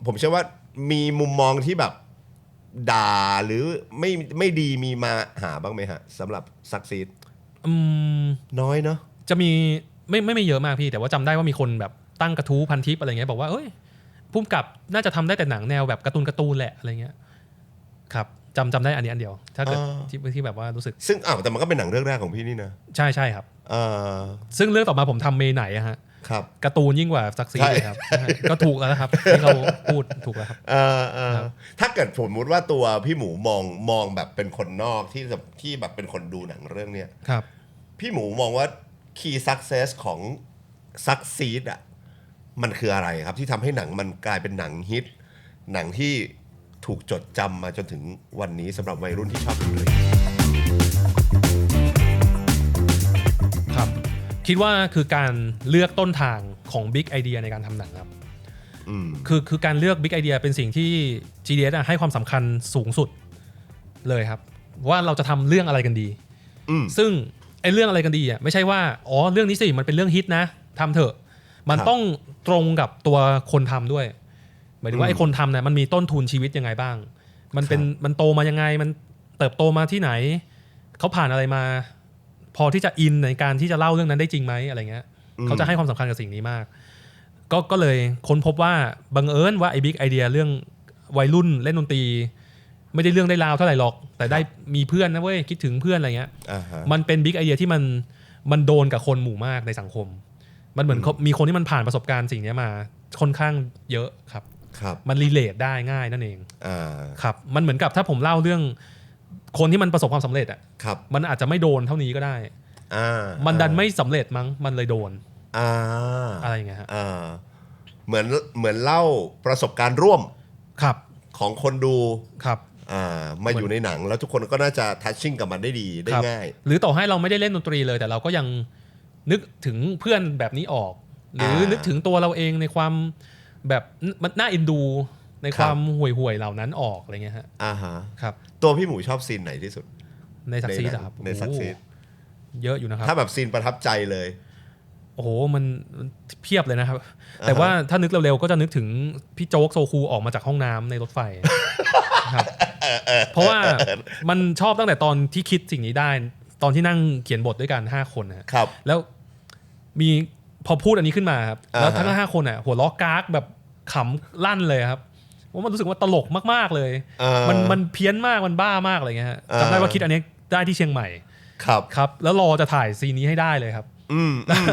Speaker 1: ผมเชื่อว่ามีมุมมองที่แบบด่าหรือไม่ดีมีมาหาบ้างไหมฮะสำหรับซักซีดน้อยเนาะ
Speaker 2: จะมีไม่เยอะมากพี่แต่ว่าจำได้ว่ามีคนแบบตั้งกระทู้พันทิปอะไรเงี้ยบอกว่าเอ้ยพุ่มกับน่าจะทำได้แต่หนังแนวแบบการ์ตูนแหละอะไรเงี้ยครับจำได้อันนี้อันเดียวถ้าเกิดที่แบบว่ารู้สึก
Speaker 1: ซึ่งแต่มันก็เป็นหนังเรื่องแรกของพี่นี่นะ
Speaker 2: ใช่ครับซึ่งเรื่องต่อมาผมทำเมไหนอะฮะการ์ตูนยิ่งกว่าซักซีดเลยครับก็ถูกแล้วนะครับที่เขาพูดถูกแล้วครับ
Speaker 1: ถ้าเกิดสมมติว่าตัวพี่หมูมองแบบเป็นคนนอกที่แบบเป็นคนดูหนังเรื่องเนี้ย
Speaker 2: ครับ
Speaker 1: พี่หมูมองว่า key success ของซักซีดอ่ะมันคืออะไรครับที่ทำให้หนังมันกลายเป็นหนังฮิตหนังที่ถูกจดจำมาจนถึงวันนี้สำหรับวัยรุ่นที่ชอบดูเลย
Speaker 2: ครับคิดว่าคือการเลือกต้นทางของ Big Idea ในการทำหนังครับคือการเลือก Big Idea เป็นสิ่งที่ GDS ให้ความสำคัญสูงสุดเลยครับว่าเราจะทำเรื่องอะไรกันดีซึ่งไอ้เรื่องอะไรกันดีอ่ะไม่ใช่ว่าเรื่องนี้สิมันเป็นเรื่องฮิตนะทำเถอะมันต้องตรงกับตัวคนทำด้วยหมายถึงว่าไอ้คนทำเนี่ยมันมีต้นทุนชีวิตยังไงบ้างมันโตมายังไงมันเติบโตมาที่ไหนเขาผ่านอะไรมาพอที่จะอินในการที่จะเล่าเรื่องนั้นได้จริงไหมอะไรเงี้ยเขาจะให้ความสำคัญกับสิ่งนี้มากก็เลยค้นพบว่าบังเอิญว่าไอ้บิ๊กไอเดียเรื่องวัยรุ่นเล่นดนตรีไม่ได้เรื่องได้ราวเท่าไหร่หรอกแต่ได้มีเพื่อนนะเว้ยคิดถึงเพื่อนอะไรเงี้ยมันเป็นบิ๊กไอเดียที่มันโดนกับคนหมู่มากในสังคมมันเหมือนมีคนที่มันผ่านประสบการณ์สิ่งนี้มาค่อนข้างเยอะครับ มันรีเลทได้ง่ายนั่นเองครับมันเหมือนกับถ้าผมเล่าเรื่องคนที่มันประสบความสำเร็จอ่ะมันอาจจะไม่โดนเท่านี้ก็ได้มันดันไม่สำเร็จมั้งมันเลยโดนอะไรอย่างเงี้ยฮะ
Speaker 1: เหมือนเล่าประสบการณ์ร่วมของคนดูมาอยู่ในหนังแล้วทุกคนก็น่าจะทัชชิ่งกับมันได้ดีได้ง่าย
Speaker 2: หรือต่อให้เราไม่ได้เล่นดนตรีเลยแต่เราก็ยังนึกถึงเพื่อนแบบนี้ออกหรือนึกถึงตัวเราเองในความแบบมันน่าเอ็นดูในความห่วยๆเหล่านั้นออกอะไรเงี้ยฮะครับ
Speaker 1: ตัวพี่หมูชอบซีนไหนที่สุด
Speaker 2: ในซักซีดครับ
Speaker 1: ในซักซีด
Speaker 2: เยอะอยู่นะครับ
Speaker 1: ถ้าแบบซีนประทับใจเลย
Speaker 2: โอ้โหมันเพียบเลยนะครับแต่ว่าถ้านึกเร็วๆก็จะนึกถึงพี่โจ๊กโซคูออกมาจากห้องน้ำในรถไฟครับเพราะว่ามันชอบตั้งแต่ตอนที่คิดสิ่งนี้ได้ตอนที่นั่งเขียนบทด้วยกัน5คนนะครับแล้วมีพอพูดอันนี้ขึ้นมาครับแล้วทั้ง5คนหัวล้อกากแบบขำลั่นเลยครับว่ามันรู้สึกว่าตลกมากๆเลยมันเพี้ยนมากมันบ้ามากอะไรเงี้ยจำได้ว่าคิดอันนี้ได้ที่เชียงใหม่ครับแล้วรอจะถ่ายซีนนี้ให้ได้เลยครับ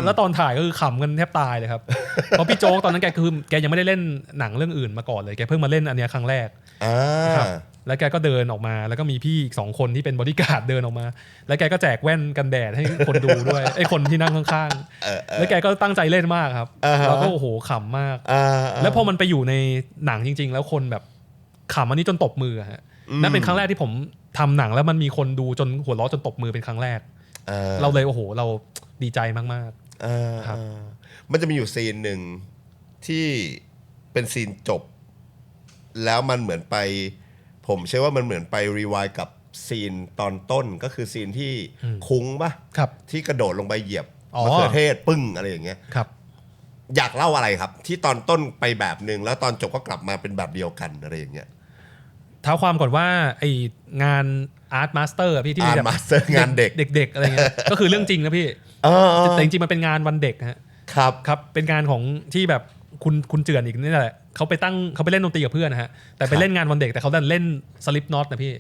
Speaker 2: แล้วตอนถ่ายก็คือขำกันแทบตายเลยครับเพราะพี่โจ๊กตอนนั้นแกยังไม่ได้เล่นหนังเรื่องอื่นมาก่อนเลยแกเพิ่งมาเล่นอันนี้ครั้งแรกครับแล้วแกก็เดินออกมาแล้วก็มีพี่อีก2คนที่เป็นบอดี้การ์ดเดินออกมาแล้วแกก็แจกแว่นกันแดดให้คนดูด้วยไอ้คนที่นั่งข้างๆแล้วแกก็ตั้งใจเล่นมากครับแล้วก็โอ้โหขำมากแล้วพอมันไปอยู่ในหนังจริงๆแล้วคนแบบขำอันนี้จนตบมือฮะนั่นเป็นครั้งแรกที่ผมทำหนังแล้วมันมีคนดูจนหัวเราะจนตบมือเป็นครั้งแรกเราเลยโอ้โหเราดีใจมากๆครับ
Speaker 1: มันจะมีอยู่ซีนหนึ่งที่เป็นซีนจบแล้วมันเหมือนไปผมเชื่อว่ามันเหมือนไปรีวายกับซีนตอนต้นก็คือซีนที่คุ้งป่ะที่กระโดดลงไปเหยียบมะเขือเทศปึ้งอะไรอย่างเงี้ยอยากเล่าอะไรครับที่ตอนต้นไปแบบนึงแล้วตอนจบก็กลับมาเป็นแบบเดียวกันอะไรอย่างเงี้ย
Speaker 2: เท้าความก่อนว่าไองานอาร์ตมาสเตอร์พี่ที่
Speaker 1: แบบงานเ
Speaker 2: ด็กอะไรเงี้ยก็คือเรื่องจริงนะพี่แต่จริงๆมันเป็นงานวันเด็กฮะครับเป็นงานของที่แบบคุณเจือนอีกนี่แหละเขาไปเล่นดนตรีกับเพื่อนนะฮะแต่ไปเล่นงานวันเด็กแต่เขาดันเล่นสลิปน็อตนะพี่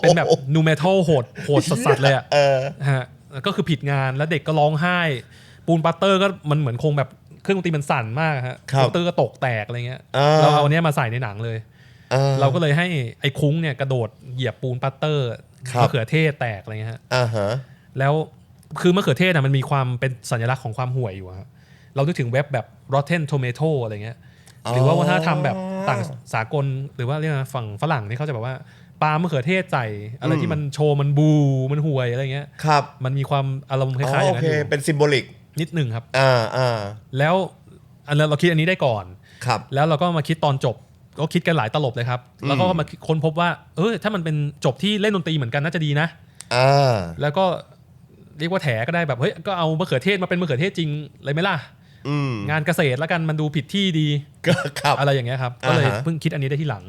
Speaker 2: เป็นแบบนูเมทัลโหดสัสๆเลยอ่ะฮะก็คือผิดงานแล้วเด็กก็ร้องไห้ปูนปัตเตอร์ก็มันเหมือนคงแบบเครื่องดนตรีมันสั่นมากฮะปัตเตอร์ก็ตกแตกอะไรเงี้ยเราเอาเนี้ยมาใส่ในหนังเลยเราก็เลยให้ไอ้คุ้งเนี่ยกระโดดเหยียบปูนปัตเตอร์มะเขือเทศแตกอะไรเงี้ยฮะแล้วคือมะเขือเทศมันมีความเป็นสัญลักษณ์ของความห่วยอยู่ฮะเรานึกถึงเว็บแบบ Rotten Tomato อะไรเงี้ยหรือว่าวัฒนธรรมแบบต่างสากลหรือว่าเรียกว่าฝั่งฝรั่งนี่เขาจะแบบว่าปลามะเขือเทศใส่อะไรที่มันโชว์มันบูมันห่วยอะไรเงี้ยมันมีความอารมณ์คล้ายๆอย่างนั้นอยู่
Speaker 1: เป็นซิมโบลิก
Speaker 2: นิดนึงครับแล้วเราคิดอันนี้ได้ก่อนแล้วเราก็มาคิดตอนจบก็คิดกันหลายตลบเลยครับแล้วก็มาค้นพบว่าถ้ามันเป็นจบที่เล่นดนตรีเหมือนกันน่าจะดีนะแล้วก็เรียกว่าแถก็ได้แบบเฮ้ยก็เอามะเขือเทศมาเป็นมะเขือเทศจริงเลยไหมล่ะงานเกษตรแล้วกันมันดูผิดที่ดีอะไรอย่างเงี้ยครับก็เลยเพิ่งคิดอันนี้ได้ที่หลัง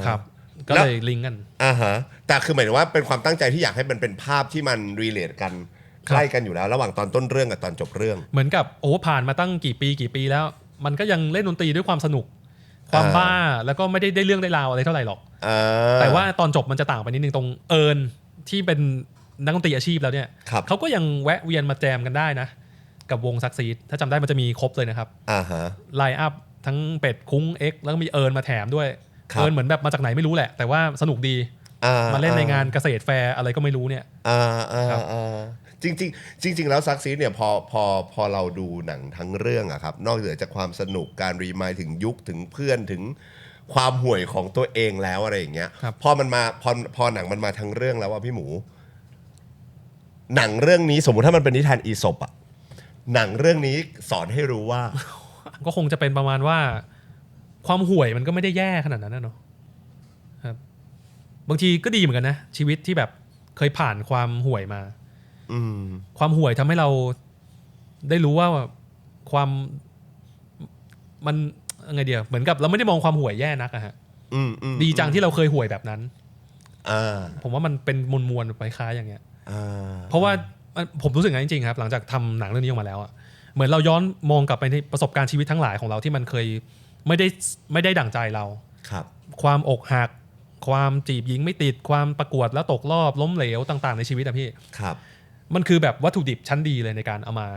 Speaker 2: ครับก็เลยลิงก์กัน
Speaker 1: แต่คือหมายถึงว่าเป็นความตั้งใจที่อยากให้มันเป็นภาพที่มันรีเลทกันใกล้กันอยู่แล้วระหว่างตอนต้นเรื่องกับตอนจบเรื่อง
Speaker 2: เหมือนกับผ่านมาตั้งกี่ปีแล้วมันก็ยังเล่นดนตรีด้วยความสนุกความบ้าแล้วก็ไม่ได้เรื่องได้ราวอะไรเท่าไหร่หรอกแต่ว่าตอนจบมันจะต่างไปนิดนึงตรงที่เป็นนักดนตรีอาชีพแล้วเนี่ยเขาก็ยังแวะเวียนมาแจมกันได้นะกับวงซักซีดถ้าจำได้มันจะมีครบเลยนะครับไลน์อัพทั้งเป็ดคุ้งเอ็กแล้วก็มีมาแถมด้วยเหมือนแบบมาจากไหนไม่รู้แหละแต่ว่าสนุกดีมาเล่นในงานเกษตรแฟร์อะไรก็ไม่รู้เนี่ย
Speaker 1: จริงแล้วซักซีดเนี่ยพอเราดูหนังทั้งเรื่องอะครับนอกเหนือจากความสนุกการรีมายถึงยุคถึงเพื่อนถึงความห่วยของตัวเองแล้วอะไรอย่างเงี้ยพอหนังมันมาทั้งเรื่องแล้วว่าพี่หมูหนังเรื่องนี้สมมุติถ้ามันเป็นนิทานอีสปอะหนังเรื่องนี้สอนให้รู้ว่า
Speaker 2: ก็คงจะเป็นประมาณว่าความห่วยมันก็ไม่ได้แย่ขนาดนั้นนะเนาะครับบางทีก็ดีเหมือนกันนะชีวิตที่แบบเคยผ่านความห่วยมาความห่วยทำให้เราได้รู้ว่าความมันไงเดียวเหมือนกับเราไม่ได้มองความห่วยแย่นักอะฮะดีจังที่เราเคยห่วยแบบนั้นผมว่ามันเป็นมวลๆคล้ายๆอย่างเงี้ยเพราะว่าผมรู้สึกงั้นจริงๆครับหลังจากทำหนังเรื่องนี้ออกมาแล้วอะเหมือนเราย้อนมองกลับไปในประสบการณ์ชีวิตทั้งหลายของเราที่มันเคยไม่ได้ดั่งใจเราความอกหักความจีบหญิงไม่ติดความประกวดแล้วตกรอบล้มเหลวต่างๆในชีวิตอะพี่มันคือแบบวัตถุดิบชั้นดีเลยในการเอามา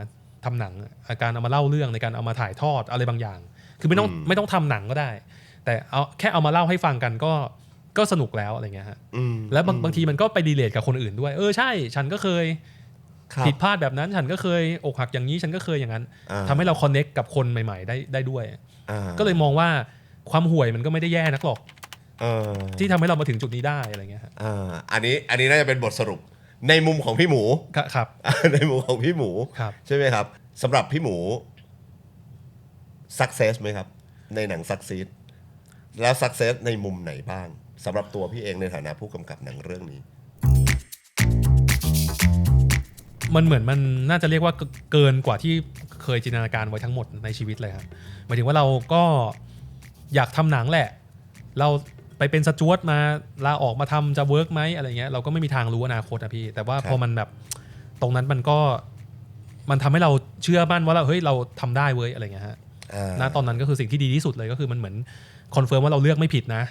Speaker 2: ทำหนังการเอามาเล่าเรื่องในการเอามาถ่ายทอดอะไรบางอย่าง คือไม่ต้องทำหนังก็ได้แต่เอาแค่เอามาเล่าให้ฟังกันก็สนุกแล้วอะไรเงี้ยฮะแล้วบางทีมันก็ไปรีเลทกับคนอื่นด้วยใช่ฉันก็เคยผิดพลาดแบบนั้นฉันก็เคยอกหักอย่างนี้ฉันก็เคยอย่างนั้นทำให้เราคอนเนคกับคนใหม่ๆได้ด้วยก็เลยมองว่าความห่วยมันก็ไม่ได้แย่นักหรอกที่ทำให้เรามาถึงจุดนี้ได้อะไรเงี้ย
Speaker 1: อันนี้น่าจะเป็นบทสรุปในมุมของพี่หมู
Speaker 2: ครับ
Speaker 1: ในมุมของพี่หมูใช่ไหมครับสำหรับพี่หมู success ไหมครับในหนัง succeed แล้ว success ในมุมไหนบ้างสำหรับตัวพี่เองในฐานะผู้กำกับหนังเรื่องนี้
Speaker 2: มันเหมือนมันน่าจะเรียกว่าเกินกว่าที่เคยจินตนาการไว้ทั้งหมดในชีวิตเลยครับหมายถึงว่าเราก็อยากทำหนังแหละเราไปเป็นสจวตมาลาออกมาทำจะเวิร์กไหมอะไรเงี้ยเราก็ไม่มีทางรู้อนาคตนะพี่แต่ว่าพอมันแบบตรงนั้นมันทำให้เราเชื่อมั่นว่าเราทำได้เว้ยอะไรเงี้ยฮะณตอนนั้นก็คือสิ่งที่ดีที่สุดเลยก็คือมันเหมือนคอนเฟิร์มว่าเราเลือกไม่ผิดนะ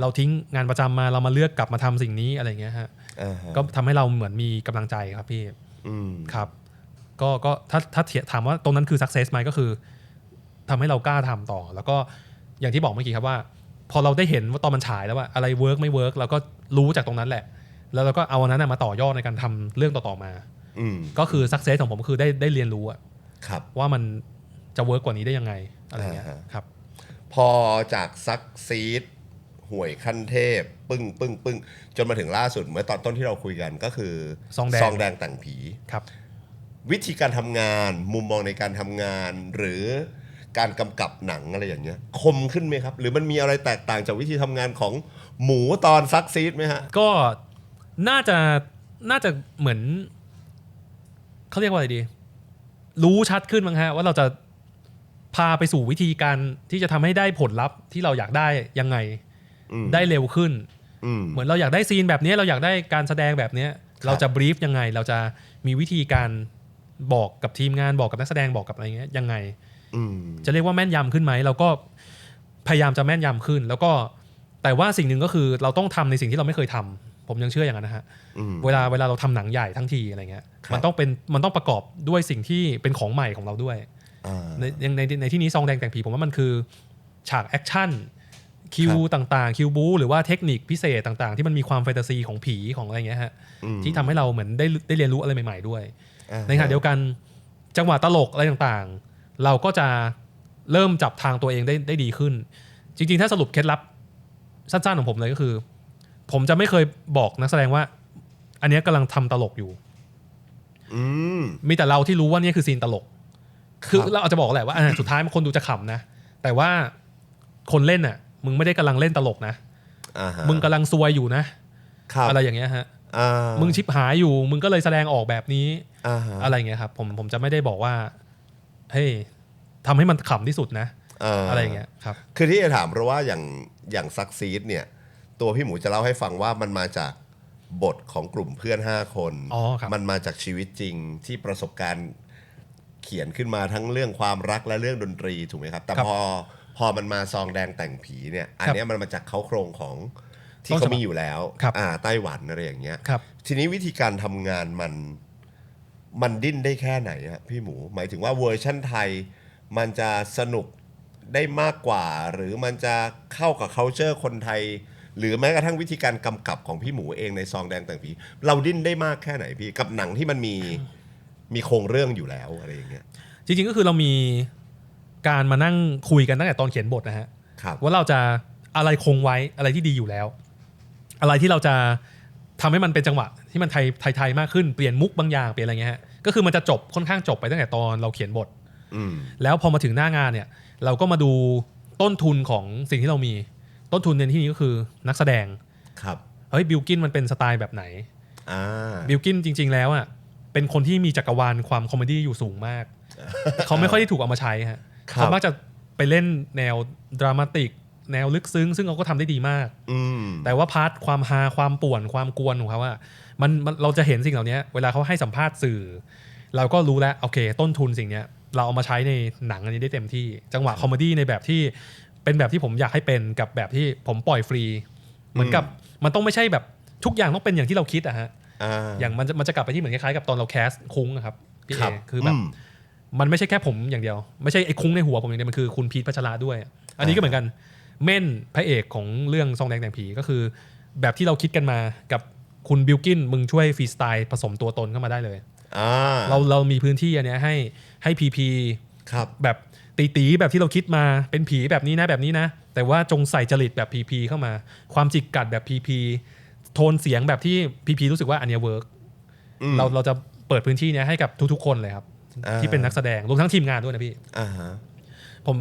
Speaker 2: เราทิ้งงานประจำมาเรามาเลือกกลับมาทำสิ่งนี้อะไรเงี้ยฮะก็ทำให้เราเหมือนมีกำลังใจครับพี่ครับก็ถ้าถามว่าตรงนั้นคือ success ไหมก็คือทำให้เรากล้าทำต่อแล้วก็อย่างที่บอกเมื่อกี้ครับว่าพอเราได้เห็นว่าตอนมันฉายแล้วว่าอะไรเวิร์กไม่เวิร์กเราก็รู้จากตรงนั้นแหละแล้วเราก็เอาอันนั้นมาต่อยอดในการทำเรื่องต่อๆมาก็คือ success ของผมคือได้เรียนรู้ว่ามันจะเวิร์กกว่านี้ได้ยังไงอะไรเงี้ยครับ
Speaker 1: พอจาก succeed ห่วยขั้นเทพปึ้งจนมาถึงล่าสุดเมื่อตอนต้นที่เราคุยกันก็คือซองแดงแต่งผี
Speaker 2: ครับ
Speaker 1: วิธีการทำงานมุมมองในการทำงานหรือการกำกับหนังอะไรอย่างเงี้ยคมขึ้นไหมครับหรือมันมีอะไรแตกต่างจากวิธีทำงานของหมูตอนซักซีดไหมฮะ
Speaker 2: ก็น่าจะเหมือนเขาเรียกว่าอะไรดีรู้ชัดขึ้นมั้งฮะว่าเราจะพาไปสู่วิธีการที่จะทำให้ได้ผลลัพธ์ที่เราอยากได้ยังไงได้เร็วขึ้นเหมือนเราอยากได้ซีนแบบนี้เราอยากได้การแสดงแบบนี้เราจะบรีฟยังไงเราจะมีวิธีการบอกกับทีมงานบอกกับนักแสดงบอกกับอะไรเงี้ยยังไงจะเรียกว่าแม่นยำขึ้นไหมเราก็พยายามจะแม่นยำขึ้นแล้วก็แต่ว่าสิ่งหนึ่งก็คือเราต้องทำในสิ่งที่เราไม่เคยทำผมยังเชื่ออย่างนั้นนะฮะเวลาเราทำหนังใหญ่ทั้งทีอะไรเงี้ยมันต้องประกอบด้วยสิ่งที่เป็นของใหม่ของเราด้วยในที่นี้ซองแดงแต่งผีผมว่ามันคือฉากแอคชั่นคิวต่างๆคิวบูหรือว่าเทคนิคพิเศษต่างๆที่มันมีความแฟนตาซีของผีของอะไรเงี้ยฮะที่ทำให้เราเหมือนได้เรียนรู้อะไรใหม่ๆด้วยในขณะเดียวกันจังหวะตลกอะไรต่างๆเราก็จะเริ่มจับทางตัวเองได้ดีขึ้นจริงๆถ้าสรุปเคล็ดลับสั้นๆของผมเลยก็คือผมจะไม่เคยบอกนักแสดงว่าอันนี้กำลังทำตลกอยู่มีแต่เราที่รู้ว่านี่คือซีนตลกคือเราอาจจะบอกแหละว่าสุดท้ายคนดูจะขำนะแต่ว่าคนเล่นน่ะมึงไม่ได้กำลังเล่นตลกนะมึงกำลังซวยอยู่นะอะไรอย่างเงี้ยฮะมึงชิบหายอยู่มึงก็เลยแสดงออกแบบนี้อะไรเงี้ยครับผมจะไม่ได้บอกว่าเฮ้ยทำให้มันขำที่สุดนะอะไรเงี้ยครับ
Speaker 1: คือที่จะถามเพราะว่าอย่างซักซีดเนี่ยตัวพี่หมูจะเล่าให้ฟังว่ามันมาจากบทของกลุ่มเพื่อน5 คนมันมาจากชีวิตจริงที่ประสบการณ์เขียนขึ้นมาทั้งเรื่องความรักและเรื่องดนตรีถูกไหมครับแต่พอมันมาซองแดงแต่งผีเนี่ยอันนี้มันมาจากเขาโครงของที่เขามีอยู่แล้วไต้หวันอะไรอย่างเงี้ยทีนี้วิธีการทำงานมันดิ้นได้แค่ไหนฮะพี่หมูหมายถึงว่าเวอร์ชั่นไทยมันจะสนุกได้มากกว่าหรือมันจะเข้ากับ culture คนไทยหรือแม้กระทั่งวิธีการกำกับของพี่หมูเองในซองแดงแต่งผีเราดิ้นได้มากแค่ไหนพี่กับหนังที่มันมีโครงเรื่องอยู่แล้วอะไรอย่างเงี้ย
Speaker 2: จริงๆก็คือเรามีการมานั่งคุยกันตั้งแต่ตอนเขียนบทนะฮะว่าเราจะอะไรคงไว้อะไรที่ดีอยู่แล้วอะไรที่เราจะทำให้มันเป็นจังหวะที่มันไทยมากขึ้นเปลี่ยนมุกบางอย่างเปลี่ยนอะไรเงี้ยก็คือมันจะจบค่อนข้างจบไปตั้งแต่ตอนเราเขียนบทแล้วพอมาถึงหน้างานเนี่ยเราก็มาดูต้นทุนของสิ่งที่เรามีต้นทุนในที่นี้ก็คือนักแสดง
Speaker 1: ครับ
Speaker 2: เฮ้ยบิลกินมันเป็นสไตล์แบบไหนบิลกินจริงๆแล้วอ่ะเป็นคนที่มีจักรวาลความคอมเมดี้อยู่สูงมากเขาไม่ค่อยได้ถูกเอามาใช้ฮะเขามักจะไปเล่นแนวดรามาติกแนวลึกซึ้งซึ่งเขาก็ทำได้ดีมากแต่ว่าพาร์ทความฮาความป่วนความกวนของเขาว่ามันเราจะเห็นสิ่งเหล่านี้เวลาเขาให้สัมภาษณ์สื่อเราก็รู้แล้วโอเคต้นทุนสิ่งนี้เราเอามาใช้ในหนังอันนี้ได้เต็มที่จังหวะคอมเมดี้ในแบบที่เป็นแบบที่ผมอยากให้เป็นกับแบบที่ผมปล่อยฟรีเหมือนกับมันต้องไม่ใช่แบบทุกอย่างต้องเป็นอย่างที่เราคิดอะฮะอย่างมันจะกลับไปที่เหมือนคล้ายๆกับตอนเราแคสคุ้งครับพี่เอคือแบบ มันไม่ใช่แค่ผมอย่างเดียวไม่ใช่ไอ้คุ้งในหัวผมอย่างเดียวมันคือคุณพีทพัชระด้วยอันนี้ก็เหมือนกันเม่นพระเอกของเรื่องซองแดงแต่งผีก็คือแบบที่เราคิดกันมากับคุณบิลกินมึงช่วยฟรีสไตล์ผสมตัวตนเข้ามาได้เลยเรามีพื้นที่อันเนี้ยให้พีพีแบบตีแบบที่เราคิดมาเป็นผีแบบนี้นะแต่ว่าจงใส่จริตแบบพีพีเข้ามาความจิกกัดแบบพีพีโทนเสียงแบบที่พีพีรู้สึกว่าอันเนี้ยเวิร์กเราจะเปิดพื้นที่เนี้ยให้กับทุกๆคนเลยครับที่เป็นนักแสดงรวมทั้งทีมงานด้วยนะพี่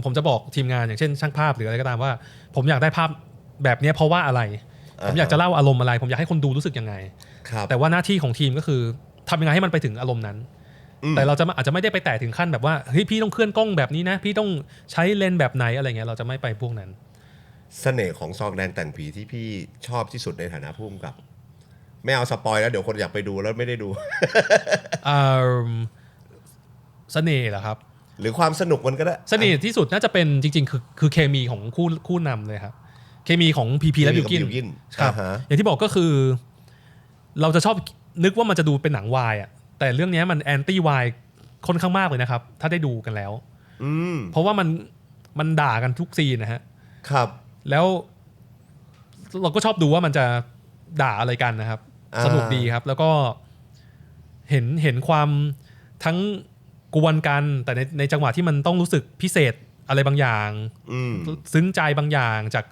Speaker 2: ผมจะบอกทีมงานอย่างเช่นช่างภาพหรืออะไรก็ตามว่าผมอยากได้ภาพแบบนี้เพราะว่าอะไรผมอยากจะเล่าอารมณ์อะไรผมอยากให้คนดูรู้สึกยังไงแต่ว่าหน้าที่ของทีมก็คือทำยังไงให้มันไปถึงอารมณ์นั้นแต่เราจะอาจจะไม่ได้ไปแตะถึงขั้นแบบว่าเฮ้ยพี่ต้องเคลื่อนกล้องแบบนี้นะพี่ต้องใช้เลนส์แบบไหนอะไรเงี้ยเราจะไม่ไปพวกนั้น
Speaker 1: เสน่ห์ของซองแดงแต่งผีที่พี่ชอบที่สุดในฐานะผู้กำกับไม่เอาสปอยแล้วเดี๋ยวคนอยากไปดูแล้วไม่ได้ดู
Speaker 2: เสน่ห์เหรอครับ
Speaker 1: หรือความสนุกมันก็ได้
Speaker 2: เสน่ห์ที่สุดน่าจะเป็นจริงๆคือเคมีของคู่นำเลยครับเคมีของพีพีและบิลกินครับอย่างที่บอกก็คือเราจะชอบนึกว่ามันจะดูเป็นหนังวายอ่ะแต่เรื่องนี้มันแอนตี้วายค่อนข้างมากเลยนะครับถ้าได้ดูกันแล้วเพราะว่ามันด่ากันทุกซีนนะฮะ
Speaker 1: ครับ
Speaker 2: แล้วเราก็ชอบดูว่ามันจะด่าอะไรกันนะครับสนุกดีครับแล้วก็เห็นความทั้งกวนกันแต่ในจังหวะที่มันต้องรู้สึกพิเศษอะไรบางอย่างซึ้งใจบางอย่างจาก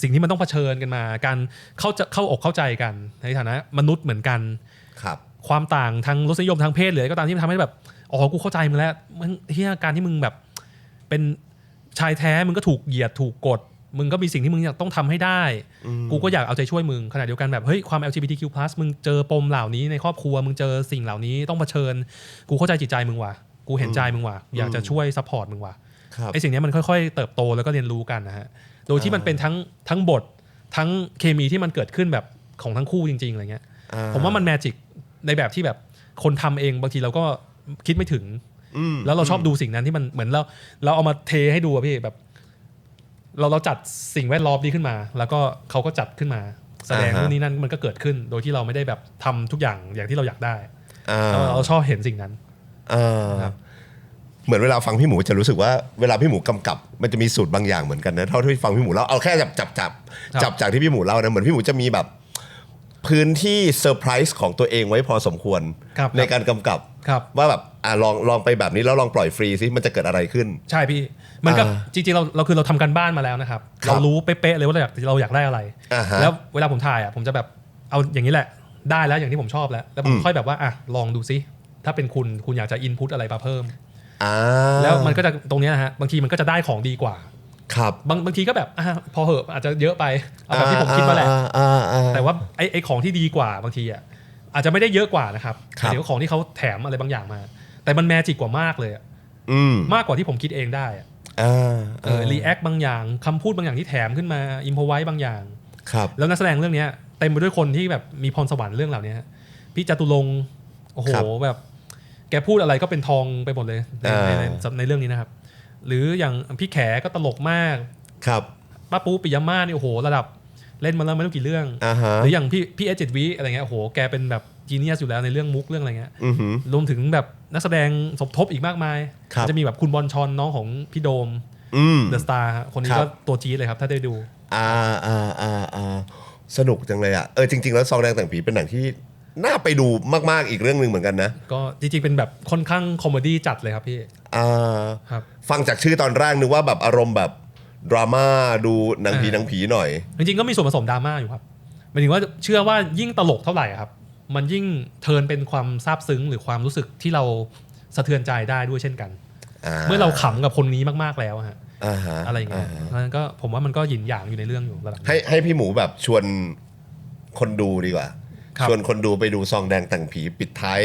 Speaker 2: สิ่งที่มันต้องเผชิญกันมาการเข้าอกเข้าใจกันในฐานะมนุษย์เหมือนกัน
Speaker 1: ครับ
Speaker 2: ความต่างทางรสนิยมทางเพศเลยก็ตามที่มันทำให้แบบอ๋อกูเข้าใจมึงแล้วมึงเฮียการที่มึงแบบเป็นชายแท้มึงก็ถูกเหยียดถูกกดมึงก็มีสิ่งที่มึงต้องทำให้ได้กูก็อยากเอาใจช่วยมึงขณะเดียวกันแบบเฮ้ยความ LGBTQ+ มึงเจอปมเหล่านี้ในครอบครัวมึงเจอสิ่งเหล่านี้ต้องเผชิญกูเข้าใจจิตใจมึงว่ะกูเห็นใจมึงว่ะอยากจะช่วยซัพพอร์ตมึงว่ะไอ้สิ่งนี้มันค่อยๆเติบโตแล้วก็เรียนรู้กันนะฮะโดยที่มันเป็นทั้งบททั้งเคมีที่มันเกิดขึ้นแบบของทั้งคู่จริงๆอะไรเงี้ยผมว่ามันแมจิกในแบบที่แบบคนทำเองบางทีเราก็คิดไม่ถึงแล้วเราชอบดูสิ่งนั้นที่มันเหมือนเราเอามาเทให้ดูอะพี่แบบเราจัดสิ่งแวดล้อมนี้ขึ้นมาแล้วก็เขาก็จัดขึ้นมาแสดงนู่นนี่นั่นมันก็เกิดขึ้นโดยที่เราไม่ได้แบบทำทุกอย่างที่เราอยากได้เราชอบเห็นสิ่งนั้น
Speaker 1: เหมือนเวลาฟังพี่หมูจะรู้สึกว่าเวลาพี่หมูกำกับมันจะมีสูตรบางอย่างเหมือนกันนะเท่าที่ฟังพี่หมูเล่าเอาแค่จับจากที่พี่หมูเล่านะเหมือนพี่หมูจะมีแบบพื้นที่เซอร์ไพรส์ของตัวเองไว้พอสมควรในการกำกับว่าแบบลองไปแบบนี้แล้วลองปล่อยฟรีซิมันจะเกิดอะไรขึ้น
Speaker 2: ใช่พี่มันก็จริงๆเราคือเราทำกันบ้านมาแล้วนะครับเรารู้เป๊ะๆเลยว่าเราอยากได้อะไรแล้วเวลาผมถ่ายอ่ะผมจะแบบเอาอย่างนี้แหละได้แล้วอย่างที่ผมชอบแล้วผมค่อยแบบว่าลองดูซิถ้าเป็นคุณอยากจะอินพุตอะไรมาเพิ่มแล้วมันก็จะตรงนี้นะฮะบางทีมันก็จะได้ของดีกว่า
Speaker 1: ครับ
Speaker 2: บางทีก็แบบพอเหอะอาจจะเยอะไปเอาแบบที่ผมคิดมาแหละแต่ว่าไอ้ของที่ดีกว่าบางทีอาจจะไม่ได้เยอะกว่านะครับเดี๋ยวของที่เขาแถมอะไรบางอย่างมาแต่มันแมจิกกว่ามากเลยมากกว่าที่ผมคิดเองได้รีแอคบางอย่างคำพูดบางอย่างที่แถมขึ้นมาอิมพอไว้บางอย่างแล้วนักแสดงเรื่องนี้เต็มไปด้วยคนที่แบบมีพรสวรรค์เรื่องเหล่านี้พี่จตุรงค์โอ้โหแบบแกพูดอะไรก็เป็นทองไปหมดเลยในเรื่องนี้นะครับหรืออย่างพี่แขก็ตลกมาก
Speaker 1: ครับ
Speaker 2: ป้าปูปิยมาศนี่โอ้โหระดับเล่นมาแล้วไม่รู้กี่เรื่องหรืออย่างพี่เอ7 วิอะไรเงี้ยโอ้โหแกเป็นแบบจีเนียสอยู่แล้วในเรื่องมุกเรื่องอะไรเงี้ยรวมถึงแบบนักแสดงสมทบอีกมากมายจะมีแบบคุณบอลชอนน้องของพี่โดมเดอะสตาร์คนนี้ก็ตัวจี๊ดเลยครับถ้าได้ดู
Speaker 1: สนุกจังเลยอ่ะจริงๆแล้วซองแดงแต่งผีเป็นหนังที่น่าไปดูมากๆอีกเรื่องนึงเหมือนกันนะ
Speaker 2: ก็จริงๆเป็นแบบค่อนข้างคอมเมดี้จัดเลยครับพี่
Speaker 1: ครับฟังจากชื่อตอนแรกนึกว่าแบบอารมณ์แบบดราม่าดูหนังผีหน่อย
Speaker 2: จริงๆก็มีส่วนผสมดราม่าอยู่ครับหมายถึงว่าเชื่อว่ายิ่งตลกเท่าไหร่ครับมันยิ่งเทิร์นเป็นความซาบซึ้งหรือความรู้สึกที่เราสะเทือนใจได้ด้วยเช่นกันเมื่อเราขำกับคนนี้มากๆแล้วฮะอะไรอย่างเงี้ยนั้นก็ผมว่ามันก็หยินหยางอยู่ในเรื่องอยู่ระดับ
Speaker 1: ให้พี่หมูแบบชวนคนดูดีกว่าชวนคนดูไปดูซองแดงแต่งผีปิดท้าย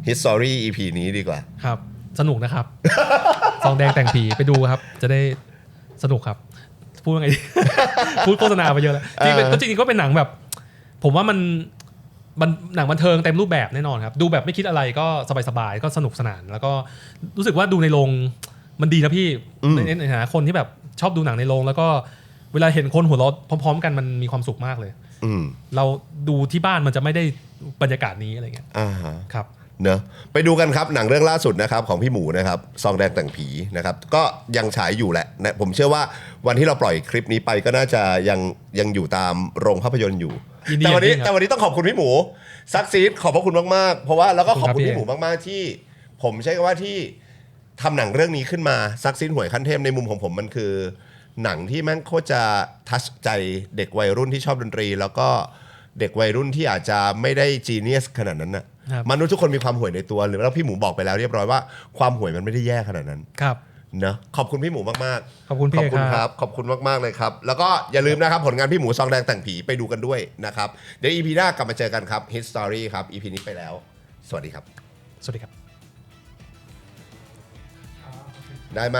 Speaker 1: History EP นี้ดีกว่า
Speaker 2: ครับสนุกนะครับ ซองแดงแต่งผีไปดูครับจะได้สนุกครับพูดยังไง พูดโฆษณาไปเยอะแล้วจริงๆก็เป็นหนังแบบผมว่ามันหนังบันเทิงเต็มรูปแบบแน่นอนครับดูแบบไม่คิดอะไรก็สบายๆก็สนุกสนานแล้วก็รู้สึกว่าดูในโรงมันดีนะพี่ในฐานะคนที่แบบชอบดูหนังในโรงแล้วก็เวลาเห็นคนหัวเราะพร้อมๆกันมันมีความสุขมากเลยเราดูที่บ้านมันจะไม่ได้บรรยากาศนี้อะไรเงี้ย
Speaker 1: ครับ เนอะไปดูกันครับหนังเรื่องล่าสุดนะครับของพี่หมูนะครับซองแดงแต่งผีนะครับก็ยังฉายอยู่แหละนะผมเชื่อว่าวันที่เราปล่อยคลิปนี้ไปก็น่าจะยังอยู่ตามโรงภาพยนตร์อยู่แต่วันนี้ต้องขอบคุณพี่หมูซักซีดขอบพระคุณมากๆเพราะว่าแล้วก็ขอบคุณพี่หมูมากๆที่ผมใช้คำว่าที่ทำหนังเรื่องนี้ขึ้นมาซักซีดหวยขั้นเทพในมุมของผมมันคือหนังที่แม่งโคตรจะทัชใจเด็กวัยรุ่นที่ชอบดนตรี แล้วก็เด็กวัยรุ่นที่อาจจะไม่ได้จีเนียสขนาดนั้นนะมนุษย์ทุกคนมีความห่วยในตัวหรือแล้วพี่หมูบอกไปแล้วเรียบร้อยว่าความห่วยมันไม่ได้แย่ขนาดนั้น
Speaker 2: ครับ
Speaker 1: เนอะขอบคุณพี่หมูมาก
Speaker 2: ๆขอบคุณพี่
Speaker 1: ครับขอบคุณมากๆเลยครับแล้วก็อย่าลืมนะครับผลงานพี่หมูซองแดงแต่งผีไปดูกันด้วยนะครับเดี๋ยว EP หน้ากลับมาเจอกันครับ Hit Story ครับ EP นี้ไปแล้วสวัสดีครับ
Speaker 2: สวัสดีครับ
Speaker 1: ได้ไหม